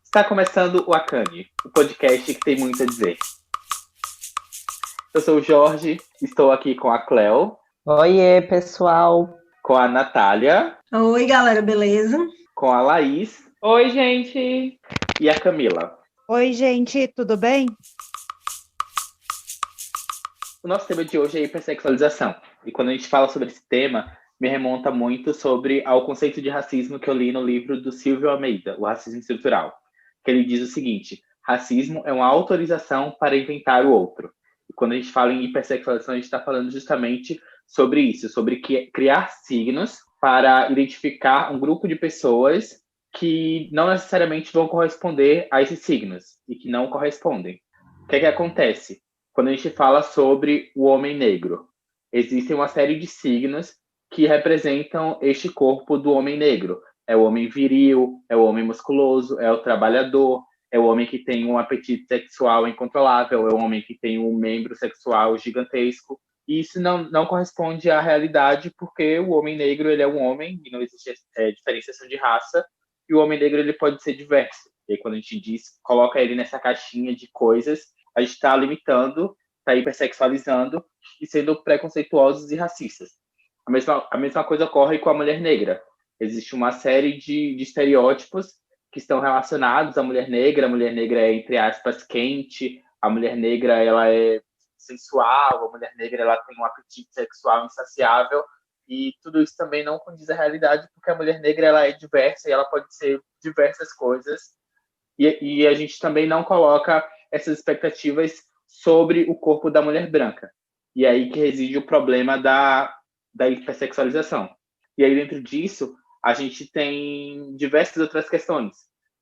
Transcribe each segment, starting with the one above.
Está começando o Akane, o podcast que tem muito a dizer. Eu sou o Jorge, estou aqui com a Cleo, Oiê, pessoal. com a Natália, Oi, galera, beleza? com a Laís Oi, gente! e a Camila. Oi, gente, tudo bem? O nosso tema de hoje é hipersexualização. E quando a gente fala sobre esse tema, me remonta muito ao conceito de racismo que eu li no livro do Silvio Almeida, O Racismo Estrutural, que ele diz o seguinte: racismo é uma autorização para inventar o outro. E quando a gente fala em hipersexualização, a gente está falando justamente sobre isso, sobre criar signos para identificar um grupo de pessoas que não necessariamente vão corresponder a esses signos e que não correspondem. O que é que acontece? Quando a gente fala sobre o homem negro, existem uma série de signos que representam este corpo do homem negro. É o homem viril, é o homem musculoso, é o trabalhador, é o homem que tem um apetite sexual incontrolável, é o homem que tem um membro sexual gigantesco. E isso não corresponde à realidade, porque o homem negro ele é um homem, e não existe diferenciação de raça, e o homem negro ele pode ser diverso. E aí, quando a gente coloca ele nessa caixinha de coisas, a gente está limitando, está hipersexualizando e sendo preconceituosos e racistas. A mesma coisa ocorre com a mulher negra. Existe uma série de estereótipos que estão relacionados à mulher negra. A mulher negra é, entre aspas, quente. A mulher negra ela é sensual. A mulher negra ela tem um apetite sexual insaciável. E tudo isso também não condiz à realidade, porque a mulher negra ela é diversa e ela pode ser diversas coisas. E a gente também não coloca essas expectativas sobre o corpo da mulher branca. E aí que reside o problema da hipersexualização. E aí, dentro disso, a gente tem diversas outras questões.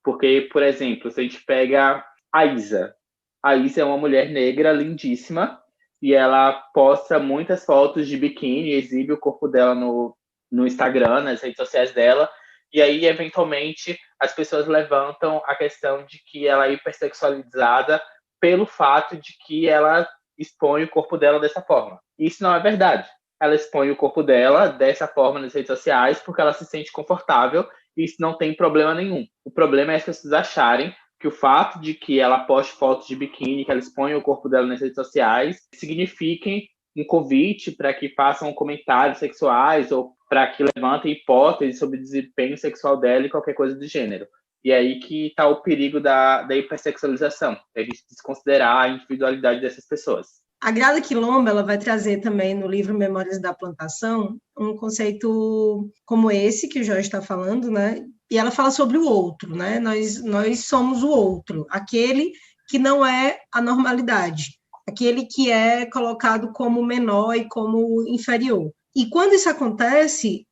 Porque, por exemplo, se a gente pega a Isa é uma mulher negra lindíssima e ela posta muitas fotos de biquíni, exibe o corpo dela no Instagram, nas redes sociais dela, e aí, eventualmente, as pessoas levantam a questão de que ela é hipersexualizada pelo fato de que ela expõe o corpo dela dessa forma. Isso não é verdade. Ela expõe o corpo dela dessa forma nas redes sociais porque ela se sente confortável e isso não tem problema nenhum. O problema é as pessoas acharem que o fato de que ela poste fotos de biquíni, que ela expõe o corpo dela nas redes sociais, signifiquem um convite para que façam comentários sexuais ou para que levantem hipóteses sobre o desempenho sexual dela e qualquer coisa do gênero. E aí que está o perigo da hipersexualização, a gente desconsiderar a individualidade dessas pessoas. A Grada Quilomba ela vai trazer também no livro Memórias da Plantação um conceito como esse que o Jorge está falando, né? E ela fala sobre o outro, né? Nós somos o outro, aquele que não é a normalidade, aquele que é colocado como menor e como inferior. E quando isso acontece,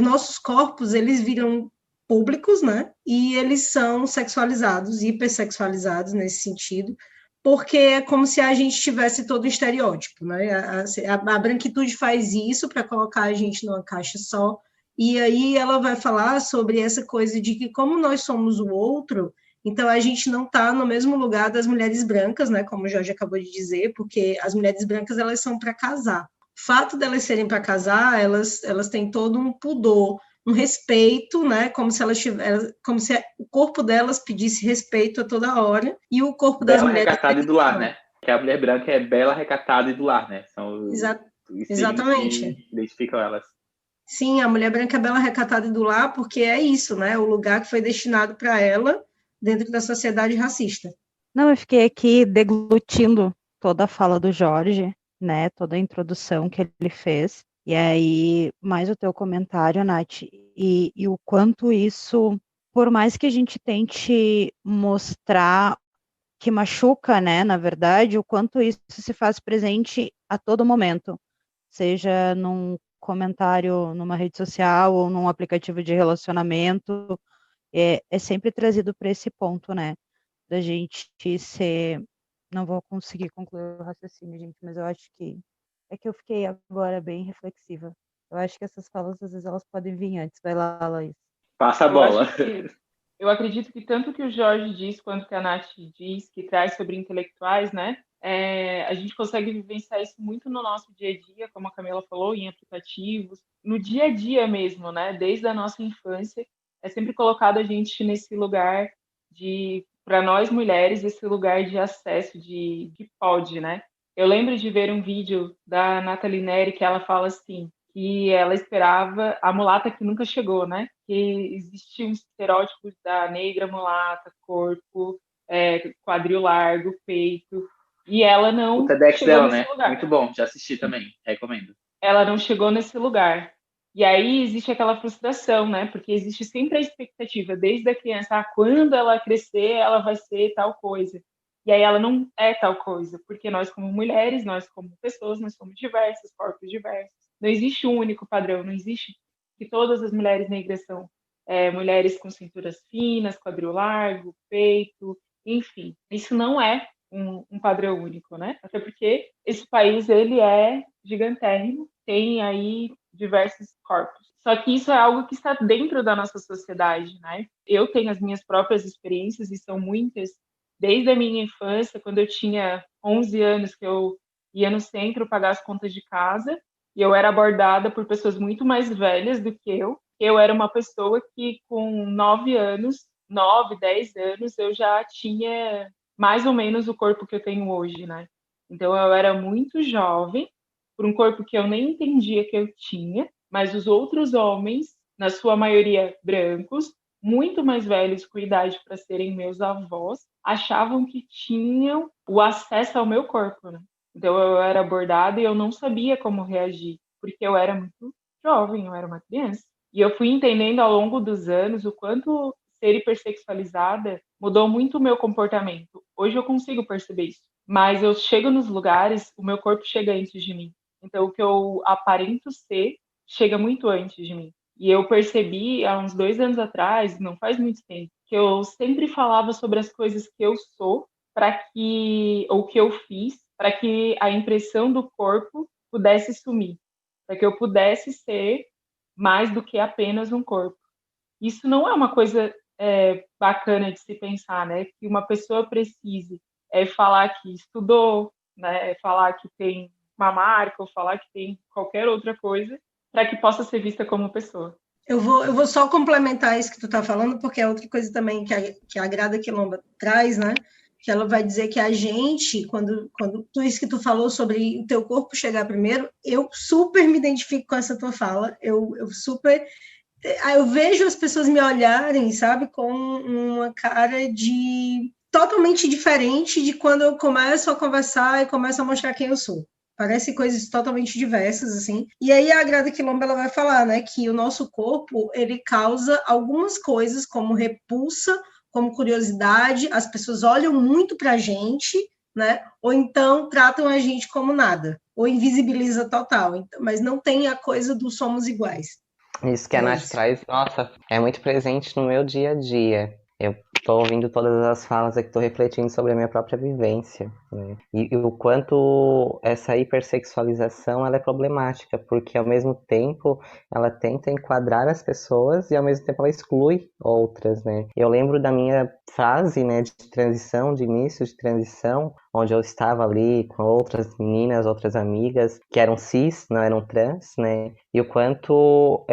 nossos corpos eles viram públicos, né? E eles são sexualizados, hipersexualizados nesse sentido, porque é como se a gente tivesse todo o estereótipo, né? A branquitude faz isso para colocar a gente numa caixa só, e aí ela vai falar sobre essa coisa de que como nós somos o outro, então a gente não está no mesmo lugar das mulheres brancas, né? Como o Jorge acabou de dizer, porque as mulheres brancas elas são para casar. O fato delas serem para casar, elas têm todo um pudor, um respeito, né? Como se o corpo delas pedisse respeito a toda hora e o corpo das bela, mulheres recatada e do lar, né? Que a mulher branca é bela, recatada e do lar, né? São os exatamente que identificam elas. Sim, a mulher branca é bela, recatada e do lar, porque é isso, né? O lugar que foi destinado para ela dentro da sociedade racista. Não, eu fiquei aqui deglutindo toda a fala do Jorge, né? Toda a introdução que ele fez. E aí, mais o teu comentário, Nath, e o quanto isso, por mais que a gente tente mostrar que machuca, né, na verdade, o quanto isso se faz presente a todo momento, seja num comentário numa rede social ou num aplicativo de relacionamento, é sempre trazido para esse ponto, né, da gente ser... Não vou conseguir concluir o raciocínio, gente, mas eu acho que eu fiquei agora bem reflexiva. Eu acho que essas falas, às vezes, elas podem vir antes. Vai lá, Laís. Passa a bola. Eu acredito que tanto que o Jorge diz quanto que a Nath diz, que traz sobre intelectuais, né? A gente consegue vivenciar isso muito no nosso dia a dia, como a Camila falou, em aplicativos, no dia a dia mesmo, né? Desde a nossa infância, é sempre colocado a gente nesse lugar para nós mulheres, esse lugar de acesso, de que pode, né? Eu lembro de ver um vídeo da Nathalie Neri que ela fala assim, que ela esperava a mulata que nunca chegou, né? Que existia um estereótipo da negra mulata, corpo, quadril largo, peito, e ela O não TEDx chegou dela, nesse né? lugar. Muito bom, já assisti também, recomendo. Ela não chegou nesse lugar. E aí existe aquela frustração, né? Porque existe sempre a expectativa, desde a criança, quando ela crescer, ela vai ser tal coisa. E aí ela não é tal coisa, porque nós como mulheres, nós como pessoas, nós somos diversas, corpos diversos. Não existe um único padrão, não existe que todas as mulheres negras são mulheres com cinturas finas, quadril largo, peito, enfim. Isso não é um padrão único, né? Até porque esse país, ele é gigantérrimo, tem aí diversos corpos. Só que isso é algo que está dentro da nossa sociedade, né? Eu tenho as minhas próprias experiências, e são muitas, desde a minha infância, quando eu tinha 11 anos, que eu ia no centro pagar as contas de casa, e eu era abordada por pessoas muito mais velhas do que eu. Eu era uma pessoa que, com 9 anos, 9, 10 anos, eu já tinha mais ou menos o corpo que eu tenho hoje, né? Então eu era muito jovem, por um corpo que eu nem entendia que eu tinha, mas os outros homens, na sua maioria brancos, muito mais velhos com idade para serem meus avós, achavam que tinham o acesso ao meu corpo, né? Então eu era abordada e eu não sabia como reagir, porque eu era muito jovem, eu era uma criança. E eu fui entendendo ao longo dos anos o quanto ser hipersexualizada mudou muito o meu comportamento. Hoje eu consigo perceber isso. Mas eu chego nos lugares, o meu corpo chega antes de mim. Então o que eu aparento ser chega muito antes de mim. E eu percebi há uns 2 anos atrás, não faz muito tempo, que eu sempre falava sobre as coisas que eu sou, para que, ou que eu fiz, para que a impressão do corpo pudesse sumir, para que eu pudesse ser mais do que apenas um corpo. Isso não é uma coisa bacana de se pensar, né? Que uma pessoa precise falar que estudou, né? Falar que tem uma marca ou falar que tem qualquer outra coisa para que possa ser vista como pessoa. Eu vou só complementar isso que tu está falando, porque é outra coisa também que a Grada Quilomba traz, né? Que ela vai dizer que a gente, quando tudo isso que tu falou sobre o teu corpo chegar primeiro, eu super me identifico com essa tua fala, eu super... Eu vejo as pessoas me olharem, sabe, com uma cara de totalmente diferente de quando eu começo a conversar e começo a mostrar quem eu sou. Parece coisas totalmente diversas, assim. E aí a Grada Quilomba ela vai falar, né, que o nosso corpo, ele causa algumas coisas como repulsa, como curiosidade, as pessoas olham muito pra gente, né, ou então tratam a gente como nada, ou invisibiliza total, mas não tem a coisa do somos iguais. Isso que a Nath traz, nossa, é muito presente no meu dia a dia. Eu tô ouvindo todas as falas aqui, tô refletindo sobre a minha própria vivência, né? E o quanto essa hipersexualização ela é problemática, porque ao mesmo tempo ela tenta enquadrar as pessoas e ao mesmo tempo ela exclui outras, né? Eu lembro da minha fase, né, de transição, de início de transição, onde eu estava ali com outras meninas, outras amigas que eram cis, não eram trans, né? E o quanto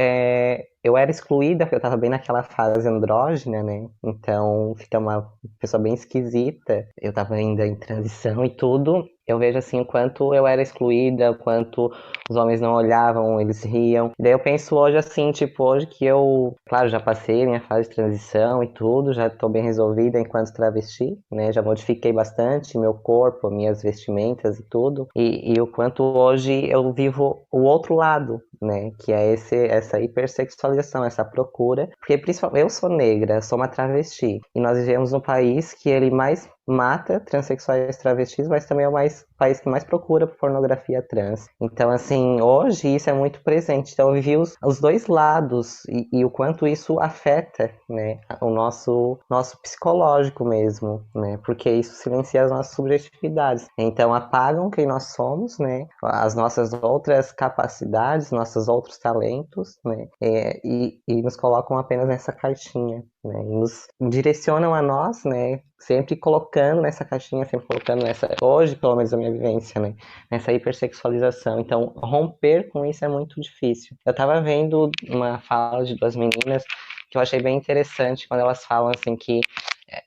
eu era excluída, porque eu estava bem naquela fase andrógena, né? Então fica uma pessoa bem esquisita. Eu estava ainda em transição e tudo. Eu vejo assim o quanto eu era excluída, o quanto os homens não olhavam, eles riam. E daí eu penso hoje assim, tipo, hoje que eu, claro, já passei minha fase de transição e tudo, já estou bem resolvida enquanto travesti, né? Já modifiquei bastante meu corpo, minhas vestimentas e tudo. E o quanto hoje eu vivo o outro lado, né? Que é essa hipersexualização, essa procura. Porque principalmente eu sou negra, sou uma travesti. E nós vivemos num país que ele mais mata transexuais e travestis, mas também é o país que mais procura pornografia trans. Então, assim, hoje isso é muito presente. Então, eu vivi os dois lados e o quanto isso afeta, né, o nosso psicológico mesmo, né, porque isso silencia as nossas subjetividades. Então, apagam quem nós somos, né, as nossas outras capacidades, nossos outros talentos, né, e nos colocam apenas nessa caixinha, né, e nos direcionam a nós, né, sempre colocando nessa caixinha, sempre colocando nessa, hoje pelo menos a minha vivência, né, nessa hipersexualização. Então, romper com isso é muito difícil. Eu tava vendo uma fala de duas meninas que eu achei bem interessante quando elas falam assim que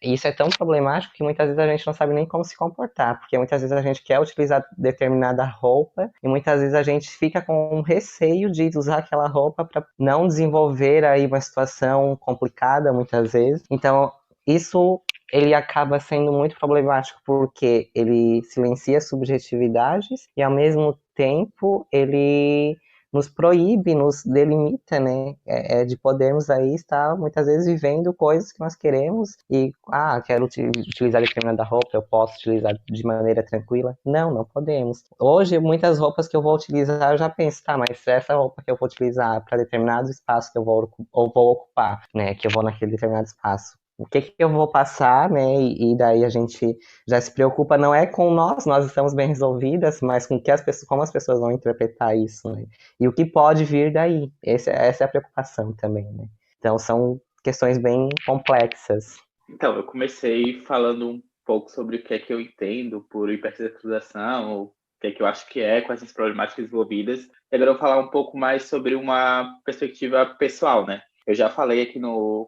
isso é tão problemático que muitas vezes a gente não sabe nem como se comportar, porque muitas vezes a gente quer utilizar determinada roupa e muitas vezes a gente fica com um receio de usar aquela roupa para não desenvolver aí uma situação complicada muitas vezes. Então, isso ele acaba sendo muito problemático porque ele silencia subjetividades e ao mesmo tempo ele nos proíbe, nos delimita, né, de podermos aí estar muitas vezes vivendo coisas que nós queremos e, quero utilizar determinada roupa, eu posso utilizar de maneira tranquila. Não, não podemos. Hoje, muitas roupas que eu vou utilizar, eu já penso, tá, mas essa roupa que eu vou utilizar para determinado espaço que eu vou ocupar, né, que eu vou naquele determinado espaço, o que eu vou passar, né, e daí a gente já se preocupa, não é com nós estamos bem resolvidas, mas com que como as pessoas vão interpretar isso, né? E o que pode vir daí. Essa é a preocupação também, né? Então, são questões bem complexas. Então, eu comecei falando um pouco sobre o que é que eu entendo por hipersexualização, o que é que eu acho que com essas problemáticas envolvidas. E agora eu vou falar um pouco mais sobre uma perspectiva pessoal, né? Eu já falei aqui no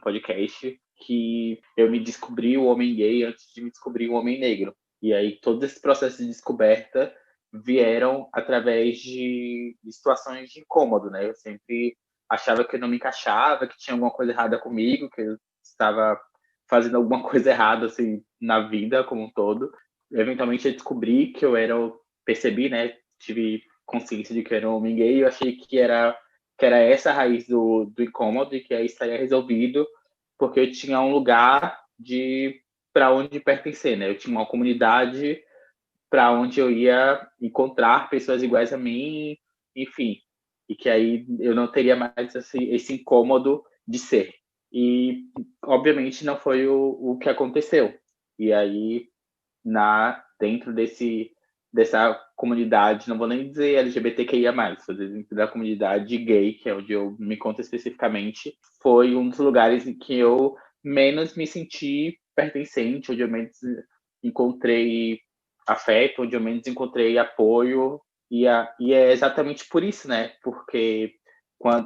podcast que eu me descobri o homem gay antes de me descobrir o homem negro. E aí, todos esses processos de descoberta vieram através de situações de incômodo, né? Eu sempre achava que eu não me encaixava, que tinha alguma coisa errada comigo, que eu estava fazendo alguma coisa errada, assim, na vida como um todo. Eventualmente eu descobri que percebi, né? Tive consciência de que eu era um homem gay e eu achei que era essa a raiz do incômodo e que aí estaria resolvido porque eu tinha um lugar para onde pertencer, né? Eu tinha uma comunidade para onde eu ia encontrar pessoas iguais a mim, enfim, e que aí eu não teria mais esse incômodo de ser. E, obviamente, não foi o que aconteceu. E aí, dentro dessa comunidade, não vou nem dizer LGBTQIA+, vou dizer dentro da comunidade gay, que é onde eu me conto especificamente, foi um dos lugares em que eu menos me senti pertencente, onde eu menos encontrei afeto, onde eu menos encontrei apoio, e é exatamente por isso, né? Porque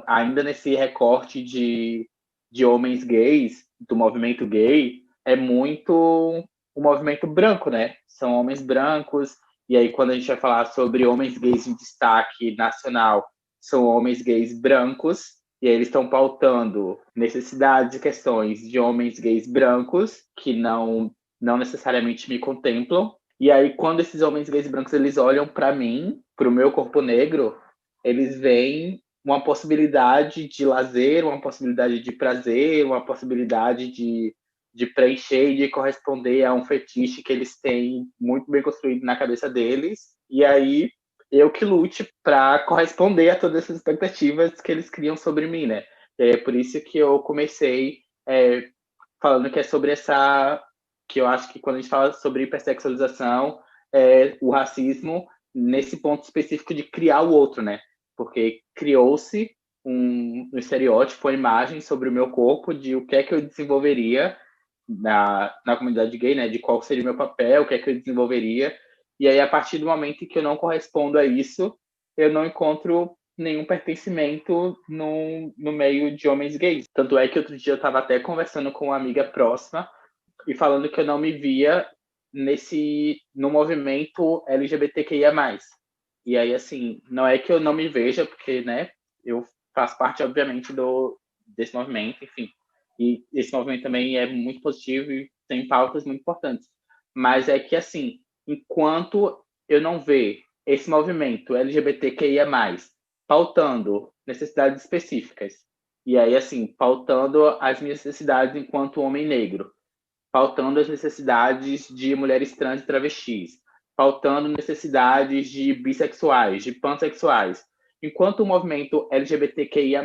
ainda nesse recorte de homens gays, do movimento gay, é muito o movimento branco, né? São homens brancos, e aí quando a gente vai falar sobre homens gays em destaque nacional, são homens gays brancos, e aí eles estão pautando necessidades e questões de homens gays brancos, que não necessariamente me contemplam. E aí, quando esses homens gays brancos eles olham para mim, para o meu corpo negro, eles veem uma possibilidade de lazer, uma possibilidade de prazer, uma possibilidade de preencher e de corresponder a um fetiche que eles têm muito bem construído na cabeça deles. E aí, eu que lute para corresponder a todas essas expectativas que eles criam sobre mim, né? E aí, é por isso que eu comecei falando que é sobre que eu acho que quando a gente fala sobre hipersexualização, o racismo nesse ponto específico de criar o outro, né? Porque criou-se um estereótipo, uma imagem sobre o meu corpo de o que é que eu desenvolveria na comunidade gay, né? De qual seria o meu papel, o que é que eu desenvolveria. E aí, a partir do momento em que eu não correspondo a isso, eu não encontro nenhum pertencimento no meio de homens gays. Tanto é que outro dia eu estava até conversando com uma amiga próxima e falando que eu não me via no movimento LGBTQIA+. E aí, assim, não é que eu não me veja, porque, né, eu faço parte, obviamente, desse movimento, enfim. E esse movimento também é muito positivo e tem pautas muito importantes. Mas é que, assim, enquanto eu não ver esse movimento LGBTQIA+, pautando necessidades específicas, e aí, assim, pautando as minhas necessidades enquanto homem negro, pautando as necessidades de mulheres trans e travestis, pautando necessidades de bissexuais, de pansexuais. Enquanto o movimento LGBTQIA+,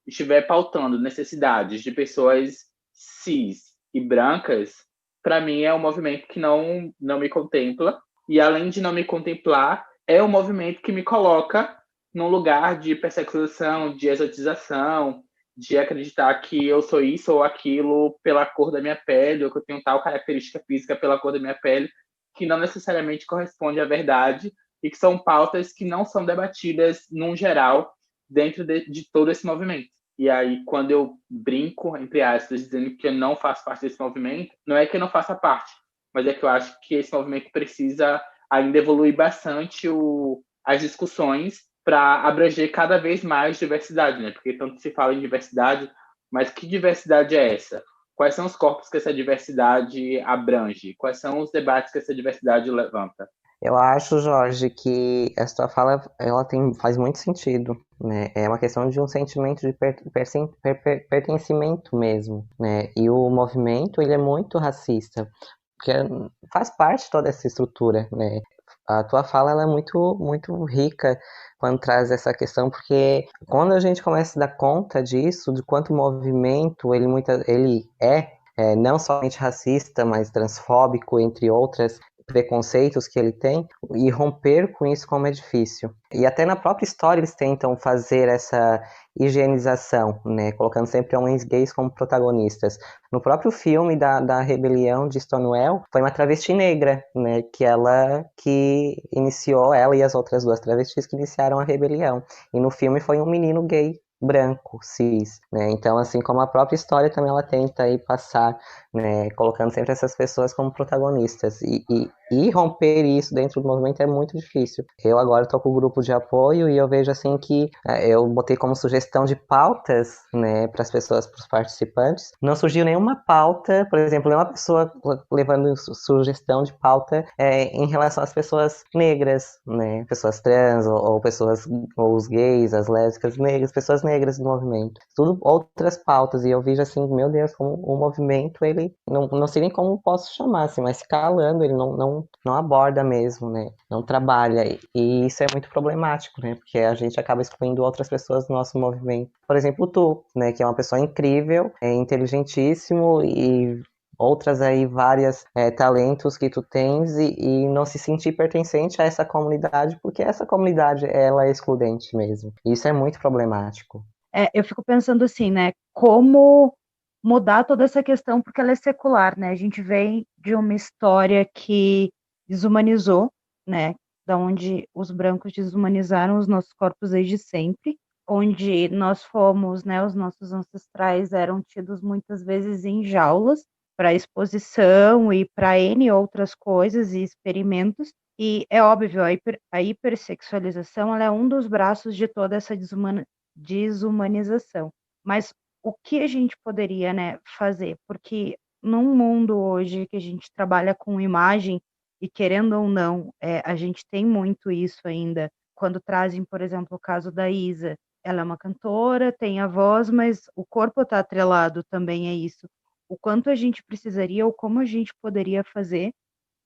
estiver pautando necessidades de pessoas cis e brancas, para mim é um movimento que não me contempla, e além de não me contemplar, é um movimento que me coloca num lugar de persexualização, de exotização, de acreditar que eu sou isso ou aquilo pela cor da minha pele, ou que eu tenho tal característica física pela cor da minha pele, que não necessariamente corresponde à verdade e que são pautas que não são debatidas, num geral, dentro de todo esse movimento. E aí, quando eu brinco, entre aspas, dizendo que eu não faço parte desse movimento, não é que eu não faça parte, mas é que eu acho que esse movimento precisa ainda evoluir bastante as discussões para abranger cada vez mais diversidade, né? Porque tanto se fala em diversidade, mas que diversidade é essa? Quais são os corpos que essa diversidade abrange? Quais são os debates que essa diversidade levanta? Eu acho, Jorge, que essa tua fala faz muito sentido, né? É uma questão de um sentimento de pertencimento mesmo, né? E o movimento, ele é muito racista, porque faz parte de toda essa estrutura, né? A tua fala ela é muito, muito rica quando traz essa questão, porque quando a gente começa a dar conta disso, de quanto o movimento ele é não somente racista, mas transfóbico, entre outras preconceitos que ele tem, e romper com isso como é difícil. E até na própria história eles tentam fazer essa higienização, né, colocando sempre homens gays como protagonistas. No próprio filme da rebelião de Stonewall, foi uma travesti negra, né, que iniciou, ela e as outras duas travestis que iniciaram a rebelião. E no filme foi um menino gay branco, cis, né? Então, assim como a própria história também ela tenta aí passar, né, colocando sempre essas pessoas como protagonistas e romper isso dentro do movimento é muito difícil. Eu agora estou com o grupo de apoio e eu vejo assim que eu botei como sugestão de pautas, né, para as pessoas, para os participantes. Não surgiu nenhuma pauta, por exemplo, nenhuma pessoa levando sugestão de pauta em relação às pessoas negras, né, pessoas trans ou pessoas, ou os gays, as lésbicas negras, pessoas negras do movimento. Tudo outras pautas, e eu vejo assim, meu Deus, como o movimento, ele, não sei nem como posso chamar, assim, mas calando, ele não aborda mesmo, né, não trabalha, e isso é muito problemático, né, porque a gente acaba excluindo outras pessoas do nosso movimento. Por exemplo, tu, né, que é uma pessoa incrível, inteligentíssimo, e outras aí, várias talentos que tu tens, e não se sentir pertencente a essa comunidade, porque essa comunidade, ela é excludente mesmo. Isso é muito problemático. Eu fico pensando assim, né, como mudar toda essa questão, porque ela é secular, né, a gente vem de uma história que desumanizou, né, da onde os brancos desumanizaram os nossos corpos desde sempre, onde nós fomos, né, os nossos ancestrais eram tidos muitas vezes em jaulas, para exposição e para N outras coisas e experimentos, e é óbvio, a hipersexualização ela é um dos braços de toda essa desumanização. Mas o que a gente poderia, né, fazer? Porque num mundo hoje que a gente trabalha com imagem, e querendo ou não, a gente tem muito isso ainda, quando trazem, por exemplo, o caso da Isa, ela é uma cantora, tem a voz, mas o corpo está atrelado também a isso. O quanto a gente precisaria, ou como a gente poderia fazer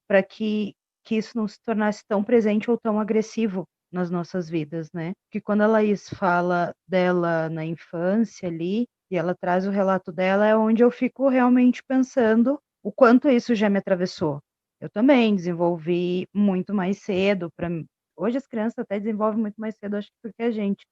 para que isso não se tornasse tão presente ou tão agressivo nas nossas vidas, né? Porque quando a Laís fala dela na infância ali, e ela traz o relato dela, é onde eu fico realmente pensando o quanto isso já me atravessou. Eu também desenvolvi muito mais cedo. Hoje as crianças até desenvolvem muito mais cedo, acho que do que a gente.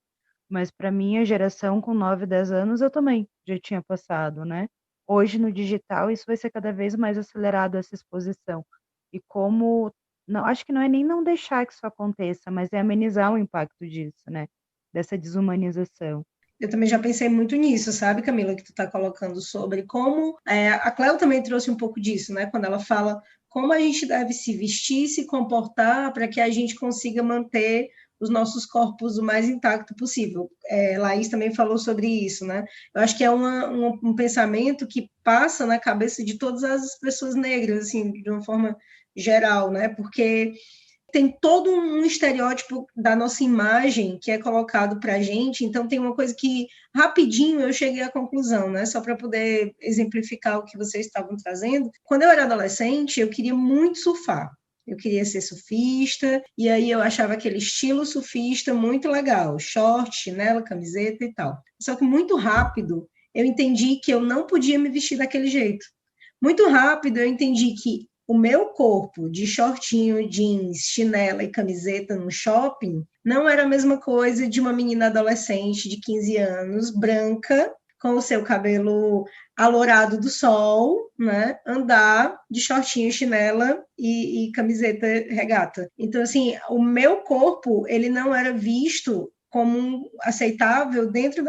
Mas para minha geração, com 9, 10 anos, eu também já tinha passado, né? Hoje, no digital, isso vai ser cada vez mais acelerado, essa exposição. E como, não, acho que não é nem não deixar que isso aconteça, mas é amenizar o impacto disso, né? Dessa desumanização. Eu também já pensei muito nisso, sabe, Camila, que tu está colocando sobre como... a Cléo também trouxe um pouco disso, né? Quando ela fala como a gente deve se vestir, se comportar para que a gente consiga manter os nossos corpos o mais intacto possível. Laís também falou sobre isso, né? Eu acho que é um pensamento que passa na cabeça de todas as pessoas negras, assim, de uma forma geral, né? Porque tem todo um estereótipo da nossa imagem que é colocado para a gente, então tem uma coisa que, rapidinho, eu cheguei à conclusão, né? Só para poder exemplificar o que vocês estavam trazendo. Quando eu era adolescente, eu queria muito surfar. Eu queria ser surfista, e aí eu achava aquele estilo surfista muito legal, short, chinela, camiseta e tal. Só que muito rápido eu entendi que eu não podia me vestir daquele jeito. Muito rápido eu entendi que o meu corpo de shortinho, jeans, chinela e camiseta no shopping não era a mesma coisa de uma menina adolescente de 15 anos, branca, com o seu cabelo alourado do sol, né, andar de shortinho, chinela e camiseta regata. Então, assim, o meu corpo, ele não era visto como aceitável dentro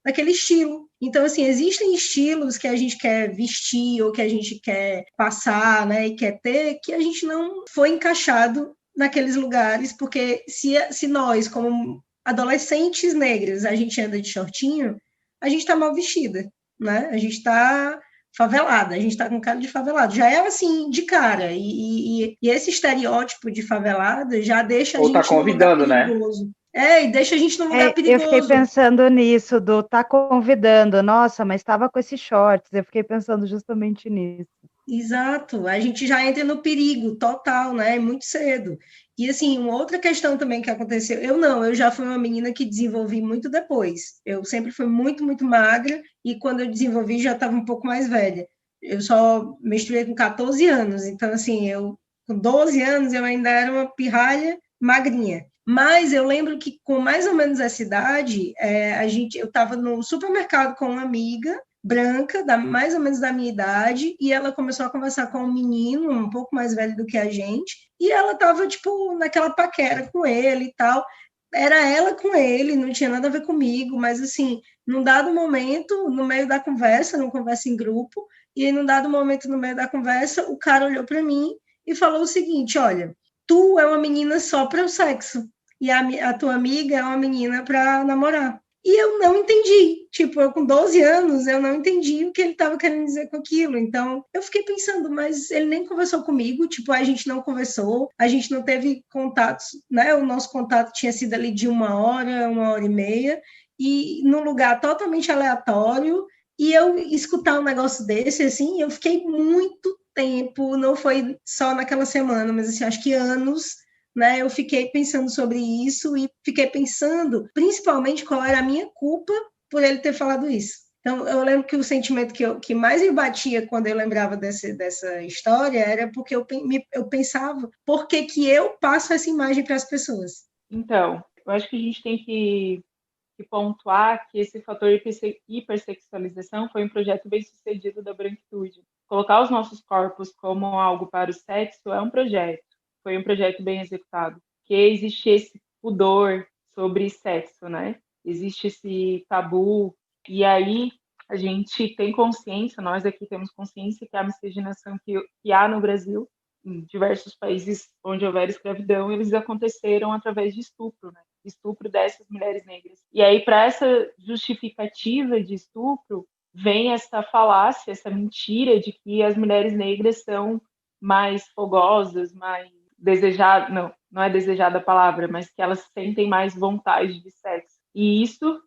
naquele estilo. Então, assim, existem estilos que a gente quer vestir ou que a gente quer passar, né, e quer ter, que a gente não foi encaixado naqueles lugares, porque se nós, como adolescentes negras, a gente anda de shortinho, a gente está mal vestida, né? A gente está favelada, a gente está com cara de favelado. Já é assim, de cara. E esse estereótipo de favelada já deixa a Ou tá gente num lugar convidando, né? perigoso. E deixa a gente num lugar Eu fiquei perigoso. pensando nisso, do tá convidando. Nossa, mas estava com esses shorts. Eu fiquei pensando justamente nisso. Exato, a gente já entra no perigo total, né? Muito cedo. E assim, uma outra questão também que aconteceu, eu já fui uma menina que desenvolvi muito depois. Eu sempre fui muito, muito magra, e quando eu desenvolvi já estava um pouco mais velha. Eu só menstruei com 14 anos, então assim, eu com 12 anos eu ainda era uma pirralha magrinha. Mas eu lembro que com mais ou menos essa idade, eu estava no supermercado com uma amiga branca, mais ou menos da minha idade, e ela começou a conversar com um menino um pouco mais velho do que a gente, e ela tava, tipo, naquela paquera com ele e tal. Era ela com ele, não tinha nada a ver comigo, mas assim, num dado momento, no meio da conversa, numa conversa em grupo, e num dado momento no meio da conversa, o cara olhou para mim e falou o seguinte: olha, tu é uma menina só para o sexo, e a tua amiga é uma menina para namorar. E eu não entendi. Tipo, eu com 12 anos, eu não entendi o que ele estava querendo dizer com aquilo. Então, eu fiquei pensando, mas ele nem conversou comigo, tipo, a gente não conversou, a gente não teve contatos, né? O nosso contato tinha sido ali de 1 hora, 1 hora e meia, e num lugar totalmente aleatório, e eu escutar um negócio desse, assim, eu fiquei muito tempo, não foi só naquela semana, mas assim, acho que anos, né? Eu fiquei pensando sobre isso e fiquei pensando, principalmente, qual era a minha culpa por ele ter falado isso. Então, eu lembro que o sentimento que mais me batia quando eu lembrava dessa história era porque eu pensava por que eu passo essa imagem para as pessoas. Então, eu acho que a gente tem que pontuar que esse fator hipersexualização foi um projeto bem sucedido da branquitude. Colocar os nossos corpos como algo para o sexo é um projeto, foi um projeto bem executado. Que existe esse pudor sobre sexo, né? Existe esse tabu, e aí a gente tem consciência, nós aqui temos consciência que a miscigenação que há no Brasil, em diversos países onde houver escravidão, eles aconteceram através de estupro, né? Estupro dessas mulheres negras. E aí, para essa justificativa de estupro, vem essa falácia, essa mentira de que as mulheres negras são mais fogosas, mais desejadas, não é desejada a palavra, mas que elas sentem mais vontade de sexo. E isso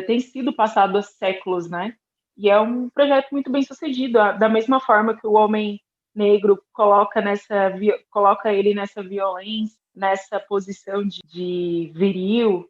tem sido passado há séculos, né? E é um projeto muito bem sucedido, da mesma forma que o homem negro coloca ele nessa violência, nessa posição de viril,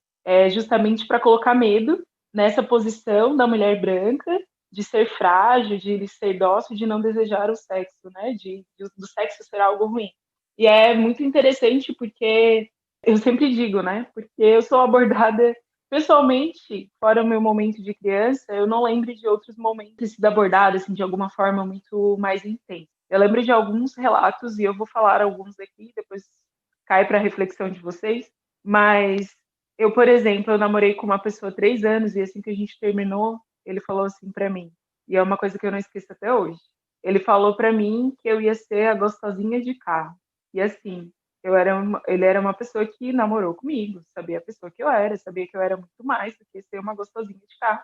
justamente para colocar medo nessa posição da mulher branca, de ser frágil, de ser dócil, de não desejar o sexo, né? Do sexo ser algo ruim. E é muito interessante porque eu sempre digo, né? Porque eu sou abordada pessoalmente, fora o meu momento de criança, eu não lembro de outros momentos da abordada assim, de alguma forma muito mais intensa. Eu lembro de alguns relatos, e eu vou falar alguns aqui, depois cai para a reflexão de vocês, mas eu, por exemplo, eu namorei com uma pessoa há 3 anos, e assim que a gente terminou, ele falou assim para mim, e é uma coisa que eu não esqueço até hoje, ele falou para mim que eu ia ser a gostosinha de carro, e assim, ele era uma pessoa que namorou comigo, sabia a pessoa que eu era, sabia que eu era muito mais do que ser uma gostosinha de carro,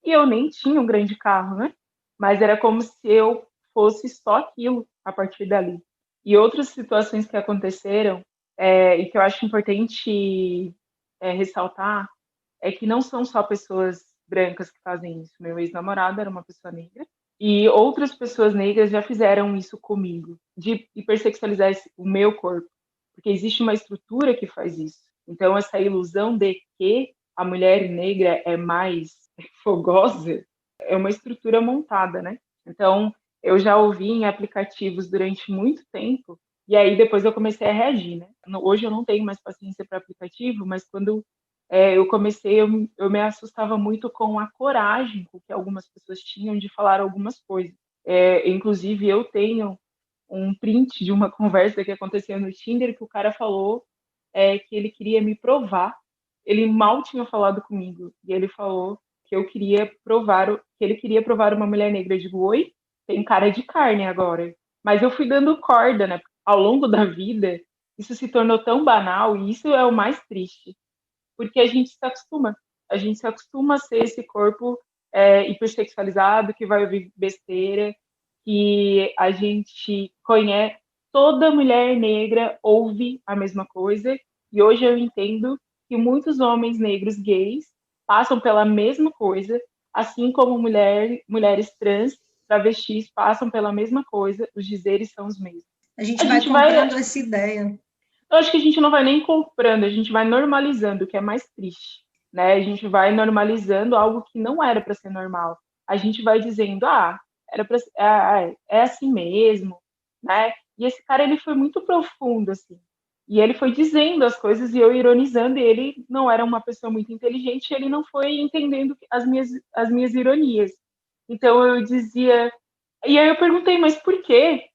e eu nem tinha um grande carro, né? Mas era como se eu fosse só aquilo a partir dali. E outras situações que aconteceram, e que eu acho importante ressaltar, é que não são só pessoas brancas que fazem isso. Meu ex-namorado era uma pessoa negra, e outras pessoas negras já fizeram isso comigo, de hipersexualizar o meu corpo, porque existe uma estrutura que faz isso. Então, essa ilusão de que a mulher negra é mais fogosa é uma estrutura montada, né? Então, eu já ouvi em aplicativos durante muito tempo, e aí depois eu comecei a reagir, né? Hoje eu não tenho mais paciência para aplicativo, mas quando eu comecei, eu me assustava muito com a coragem com que algumas pessoas tinham de falar algumas coisas. Inclusive, eu tenho um print de uma conversa que aconteceu no Tinder que o cara falou que ele queria me provar ele mal tinha falado comigo, e ele falou que ele queria provar uma mulher negra. Eu digo, oi, tem cara de carne agora. Mas eu fui dando corda, né? Ao longo da vida, isso se tornou tão banal, e isso é o mais triste, porque a gente se acostuma. A gente se acostuma a ser esse corpo hipersexualizado, que vai ouvir besteira, que a gente conhece. Toda mulher negra ouve a mesma coisa, e hoje eu entendo que muitos homens negros gays passam pela mesma coisa, assim como mulheres trans, travestis passam pela mesma coisa, os dizeres são os mesmos. A gente A vai gente vai, comprando essa ideia. eu acho que a gente não vai nem comprando, a gente vai normalizando, o que é mais triste, né? A gente vai normalizando algo que não era para ser normal. A gente vai dizendo, era para é assim mesmo, né? E esse cara ele foi muito profundo assim. E ele foi dizendo as coisas e eu ironizando, e ele não era uma pessoa muito inteligente, ele não foi entendendo as minhas ironias. Então eu dizia, e aí eu perguntei, mas por quê?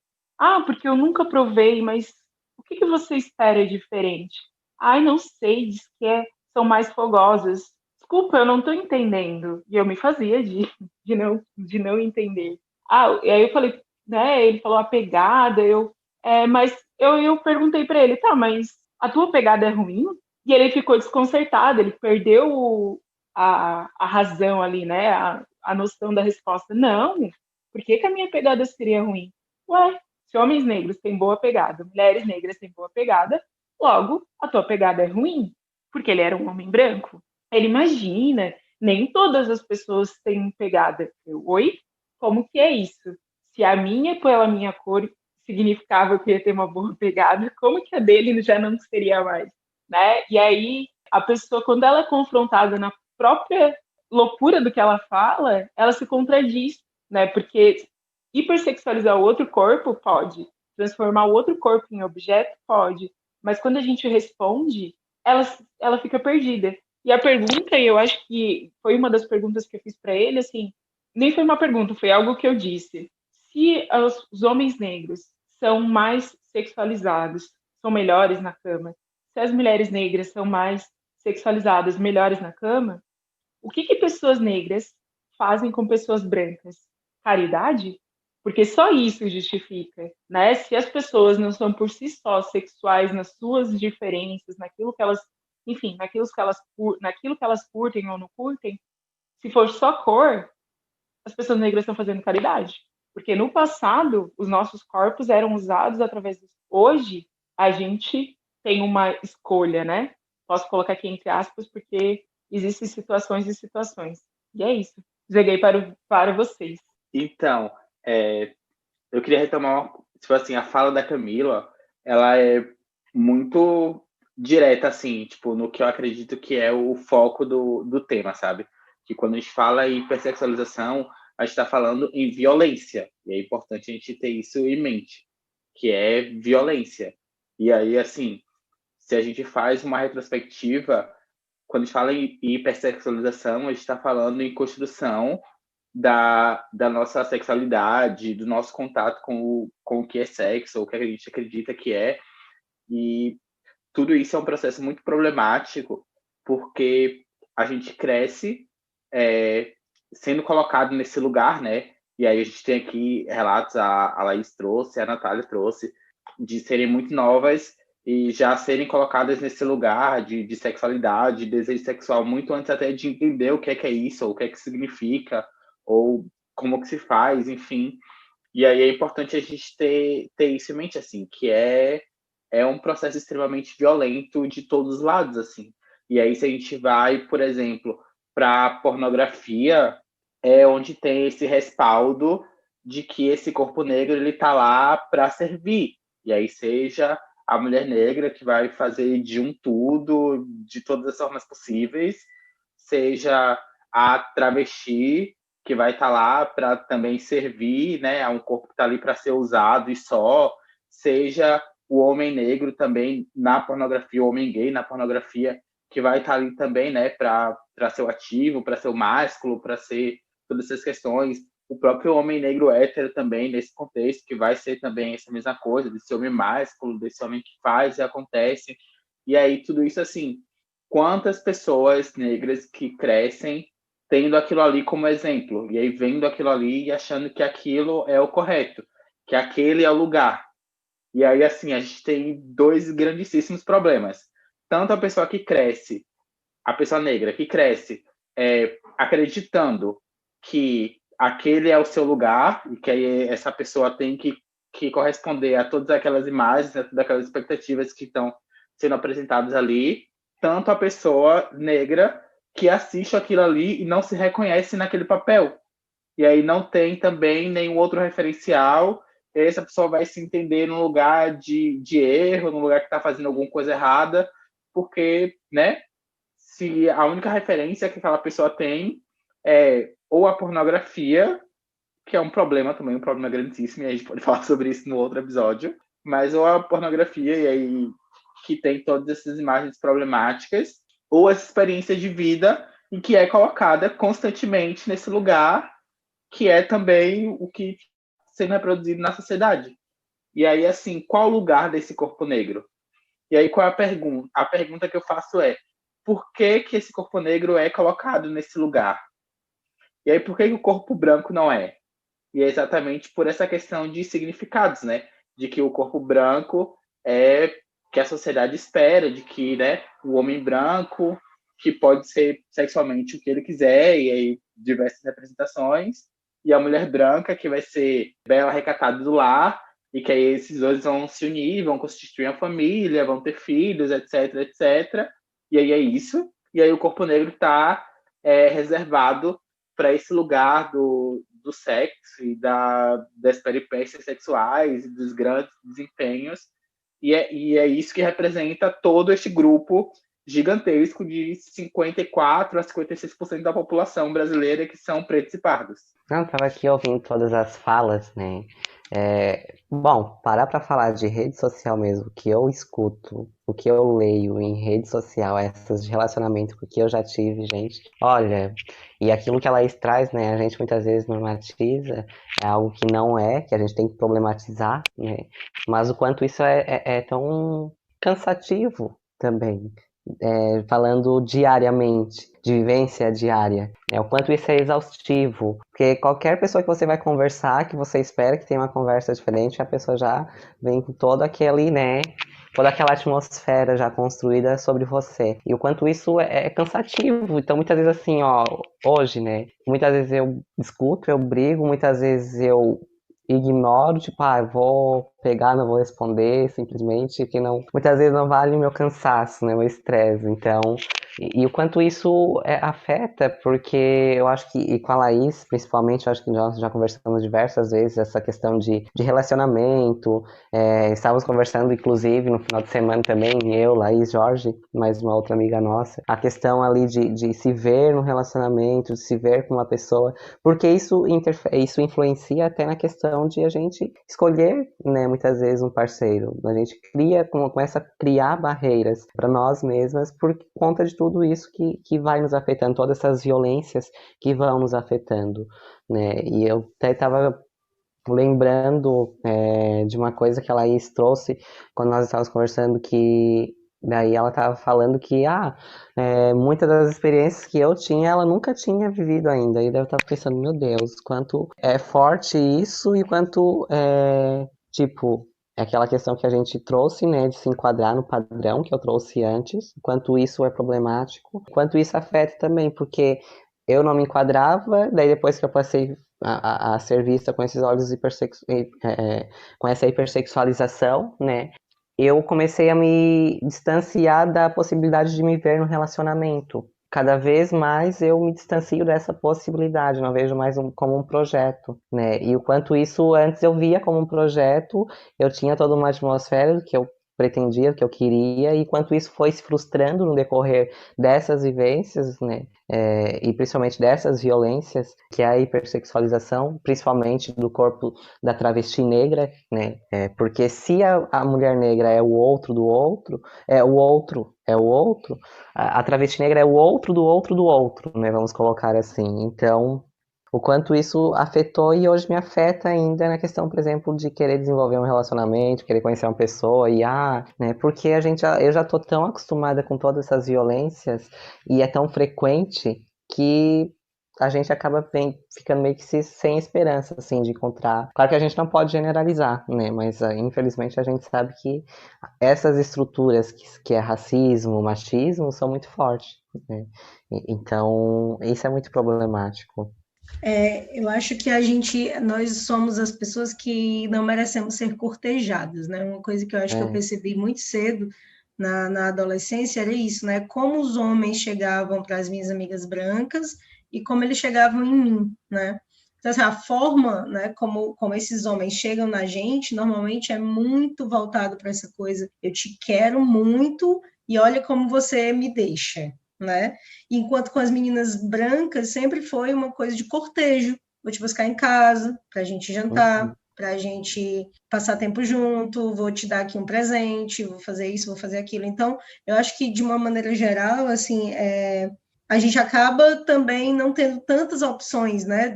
Porque eu nunca provei, mas o que você espera diferente? Ai, não sei, diz que são mais fogosas. Desculpa, eu não estou entendendo. E eu me fazia de não entender. E aí eu falei, né? Ele falou a pegada, mas eu perguntei para ele, tá, mas a tua pegada é ruim? E ele ficou desconcertado, ele perdeu a razão ali, né? A noção da resposta. Não, por que a minha pegada seria ruim? Ué, se homens negros têm boa pegada, mulheres negras têm boa pegada, logo a tua pegada é ruim, porque ele era um homem branco. Ele imagina, nem todas as pessoas têm pegada. Oi? Como que é isso? Se a minha, pela minha cor, significava que eu ia ter uma boa pegada, como que a dele já não seria mais? Né? E aí, a pessoa, quando ela é confrontada na própria loucura do que ela fala, ela se contradiz, né? Porque hipersexualizar o outro corpo pode, transformar o outro corpo em objeto pode, mas quando a gente responde, ela fica perdida. E a pergunta, eu acho que foi uma das perguntas que eu fiz para ele, assim, nem foi uma pergunta, foi algo que eu disse. Se os homens negros são mais sexualizados, são melhores na cama, se as mulheres negras são mais sexualizadas, melhores na cama, o que pessoas negras fazem com pessoas brancas? Caridade? Porque só isso justifica, né? Se as pessoas não são por si só sexuais nas suas diferenças, naquilo que elas, enfim, naquilo que elas curtem ou não curtem, se for só cor, as pessoas negras estão fazendo caridade. Porque no passado, os nossos corpos eram usados através disso. Hoje, a gente tem uma escolha, né? Posso colocar aqui entre aspas, porque existem situações e situações. E é isso. Joguei para vocês. Então, eu queria retomar, tipo assim, a fala da Camila, ela é muito direta, assim, tipo, no que eu acredito que é o foco do tema, sabe? Que quando a gente fala em hipersexualização, a gente está falando em violência, e é importante a gente ter isso em mente, que é violência. E aí, assim, se a gente faz uma retrospectiva, quando a gente fala em hipersexualização, a gente está falando em construção da nossa sexualidade, do nosso contato com o que é sexo, ou o que a gente acredita que é. E tudo isso é um processo muito problemático, porque a gente cresce sendo colocado nesse lugar, né? E aí a gente tem aqui relatos, a Laís trouxe, a Natália trouxe, de serem muito novas e já serem colocadas nesse lugar de sexualidade, de desejo sexual, muito antes até de entender o que é isso, ou o que é que significa, ou como que se faz, enfim. E aí é importante a gente ter isso em mente, assim, que é um processo extremamente violento de todos os lados, assim. E aí se a gente vai, por exemplo, para a pornografia, é onde tem esse respaldo de que esse corpo negro ele tá lá para servir. E aí seja a mulher negra que vai fazer de um tudo, de todas as formas possíveis, seja a travesti que vai estar lá para também servir, né, a um corpo que está ali para ser usado e só, seja o homem negro também na pornografia, o homem gay na pornografia, que vai estar ali também, né, para ser o ativo, para ser o másculo, para ser todas essas questões. O próprio homem negro hétero também, nesse contexto, que vai ser também essa mesma coisa, desse homem másculo, desse homem que faz e acontece. E aí tudo isso, assim, quantas pessoas negras que crescem tendo aquilo ali como exemplo, e aí vendo aquilo ali e achando que aquilo é o correto, que aquele é o lugar. E aí, assim, a gente tem dois grandíssimos problemas. Tanto a pessoa que cresce, a pessoa negra que cresce acreditando que aquele é o seu lugar e que aí essa pessoa tem que corresponder a todas aquelas imagens, a todas aquelas expectativas que estão sendo apresentadas ali, tanto a pessoa negra que assiste aquilo ali e não se reconhece naquele papel. E aí não tem também nenhum outro referencial, e aí essa pessoa vai se entender num lugar de erro, num lugar que está fazendo alguma coisa errada, porque, né, se a única referência que aquela pessoa tem é ou a pornografia, que é um problema também, um problema grandíssimo, e a gente pode falar sobre isso no outro episódio, mas ou a pornografia, e aí que tem todas essas imagens problemáticas, ou essa experiência de vida em que é colocada constantemente nesse lugar, que é também o que sendo reproduzido na sociedade. E aí, assim, qual o lugar desse corpo negro? E aí, qual é a pergunta? A pergunta que eu faço é: por que que esse corpo negro é colocado nesse lugar? E aí, por que que o corpo branco não é? E é exatamente por essa questão de significados, né? De que o corpo branco é que a sociedade espera, de que, né, o homem branco, que pode ser sexualmente o que ele quiser, e aí diversas representações, e a mulher branca, que vai ser bela, recatada do lar, e que aí esses dois vão se unir, vão constituir uma família, vão ter filhos, etc, etc. E aí é isso. E aí o corpo negro está reservado para esse lugar do sexo e das peripécias sexuais e dos grandes desempenhos. E é isso que representa todo este grupo gigantesco de 54% a 56% da população brasileira que são pretos e pardos. Não, tava aqui ouvindo todas as falas, né? Bom, parar para falar de rede social mesmo, o que eu escuto, o que eu leio em rede social, essas de relacionamento que eu já tive, gente, olha, e aquilo que ela traz, né, a gente muitas vezes normatiza, é algo que não é, que a gente tem que problematizar, né, mas o quanto isso é tão cansativo também, falando diariamente, de vivência diária, o quanto isso é exaustivo, porque qualquer pessoa que você vai conversar, que você espera que tenha uma conversa diferente, a pessoa já vem com todo aquele, né, toda aquela atmosfera já construída sobre você, e o quanto isso é cansativo. Então muitas vezes assim, ó, hoje, né, muitas vezes eu discuto, eu brigo, muitas vezes eu ignoro, tipo, eu vou pegar, não vou responder, simplesmente, que não, muitas vezes não vale o meu cansaço, né, o meu estresse, então, e o quanto isso afeta, porque eu acho que, e com a Laís, principalmente, eu acho que nós já conversamos diversas vezes, essa questão de relacionamento, estávamos conversando, inclusive, no final de semana também, eu, Laís, Jorge, mais uma outra amiga nossa, a questão ali de se ver no relacionamento, de se ver com uma pessoa, porque isso influencia até na questão de a gente escolher, né, muitas vezes um parceiro. A gente começa a criar barreiras para nós mesmas por conta de tudo isso que vai nos afetando, todas essas violências que vão nos afetando, né? E eu até estava lembrando de uma coisa que a Laís trouxe quando nós estávamos conversando, que daí ela estava falando que muitas das experiências que eu tinha, ela nunca tinha vivido ainda. E daí eu estava pensando, meu Deus, quanto é forte isso e quanto tipo, é aquela questão que a gente trouxe, né, de se enquadrar no padrão que eu trouxe antes, quanto isso é problemático, quanto isso afeta também, porque eu não me enquadrava, daí depois que eu passei a ser vista com esses olhos com essa hipersexualização, né, eu comecei a me distanciar da possibilidade de me ver no relacionamento. Cada vez mais eu me distancio dessa possibilidade, não vejo mais como um projeto, né? E o quanto isso antes eu via como um projeto, eu tinha toda uma atmosfera do que eu pretendia, do que eu queria, e quanto isso foi se frustrando no decorrer dessas vivências, né? E principalmente dessas violências, que é a hipersexualização, principalmente do corpo da travesti negra, né? Porque se a mulher negra é o outro do outro, a travesti negra é o outro do outro do outro, né? Vamos colocar assim. Então, o quanto isso afetou e hoje me afeta ainda na questão, por exemplo, de querer desenvolver um relacionamento, querer conhecer uma pessoa né, porque eu já tô tão acostumada com todas essas violências e é tão frequente que a gente acaba ficando meio que sem esperança, assim, de encontrar. Claro que a gente não pode generalizar, né, mas infelizmente a gente sabe que essas estruturas que é racismo, machismo, são muito fortes, né? Então, isso é muito problemático. Eu acho que nós somos as pessoas que não merecemos ser cortejadas, né? Uma coisa que eu acho que eu percebi muito cedo na adolescência era isso, né? Como os homens chegavam para as minhas amigas brancas e como eles chegavam em mim, né? Então, assim, a forma, né, como esses homens chegam na gente, normalmente é muito voltado para essa coisa, eu te quero muito e olha como você me deixa, né? Enquanto com as meninas brancas sempre foi uma coisa de cortejo, vou te buscar em casa, para a gente jantar, para a gente passar tempo junto, vou te dar aqui um presente, vou fazer isso, vou fazer aquilo. Então, eu acho que de uma maneira geral, assim, a gente acaba também não tendo tantas opções, né?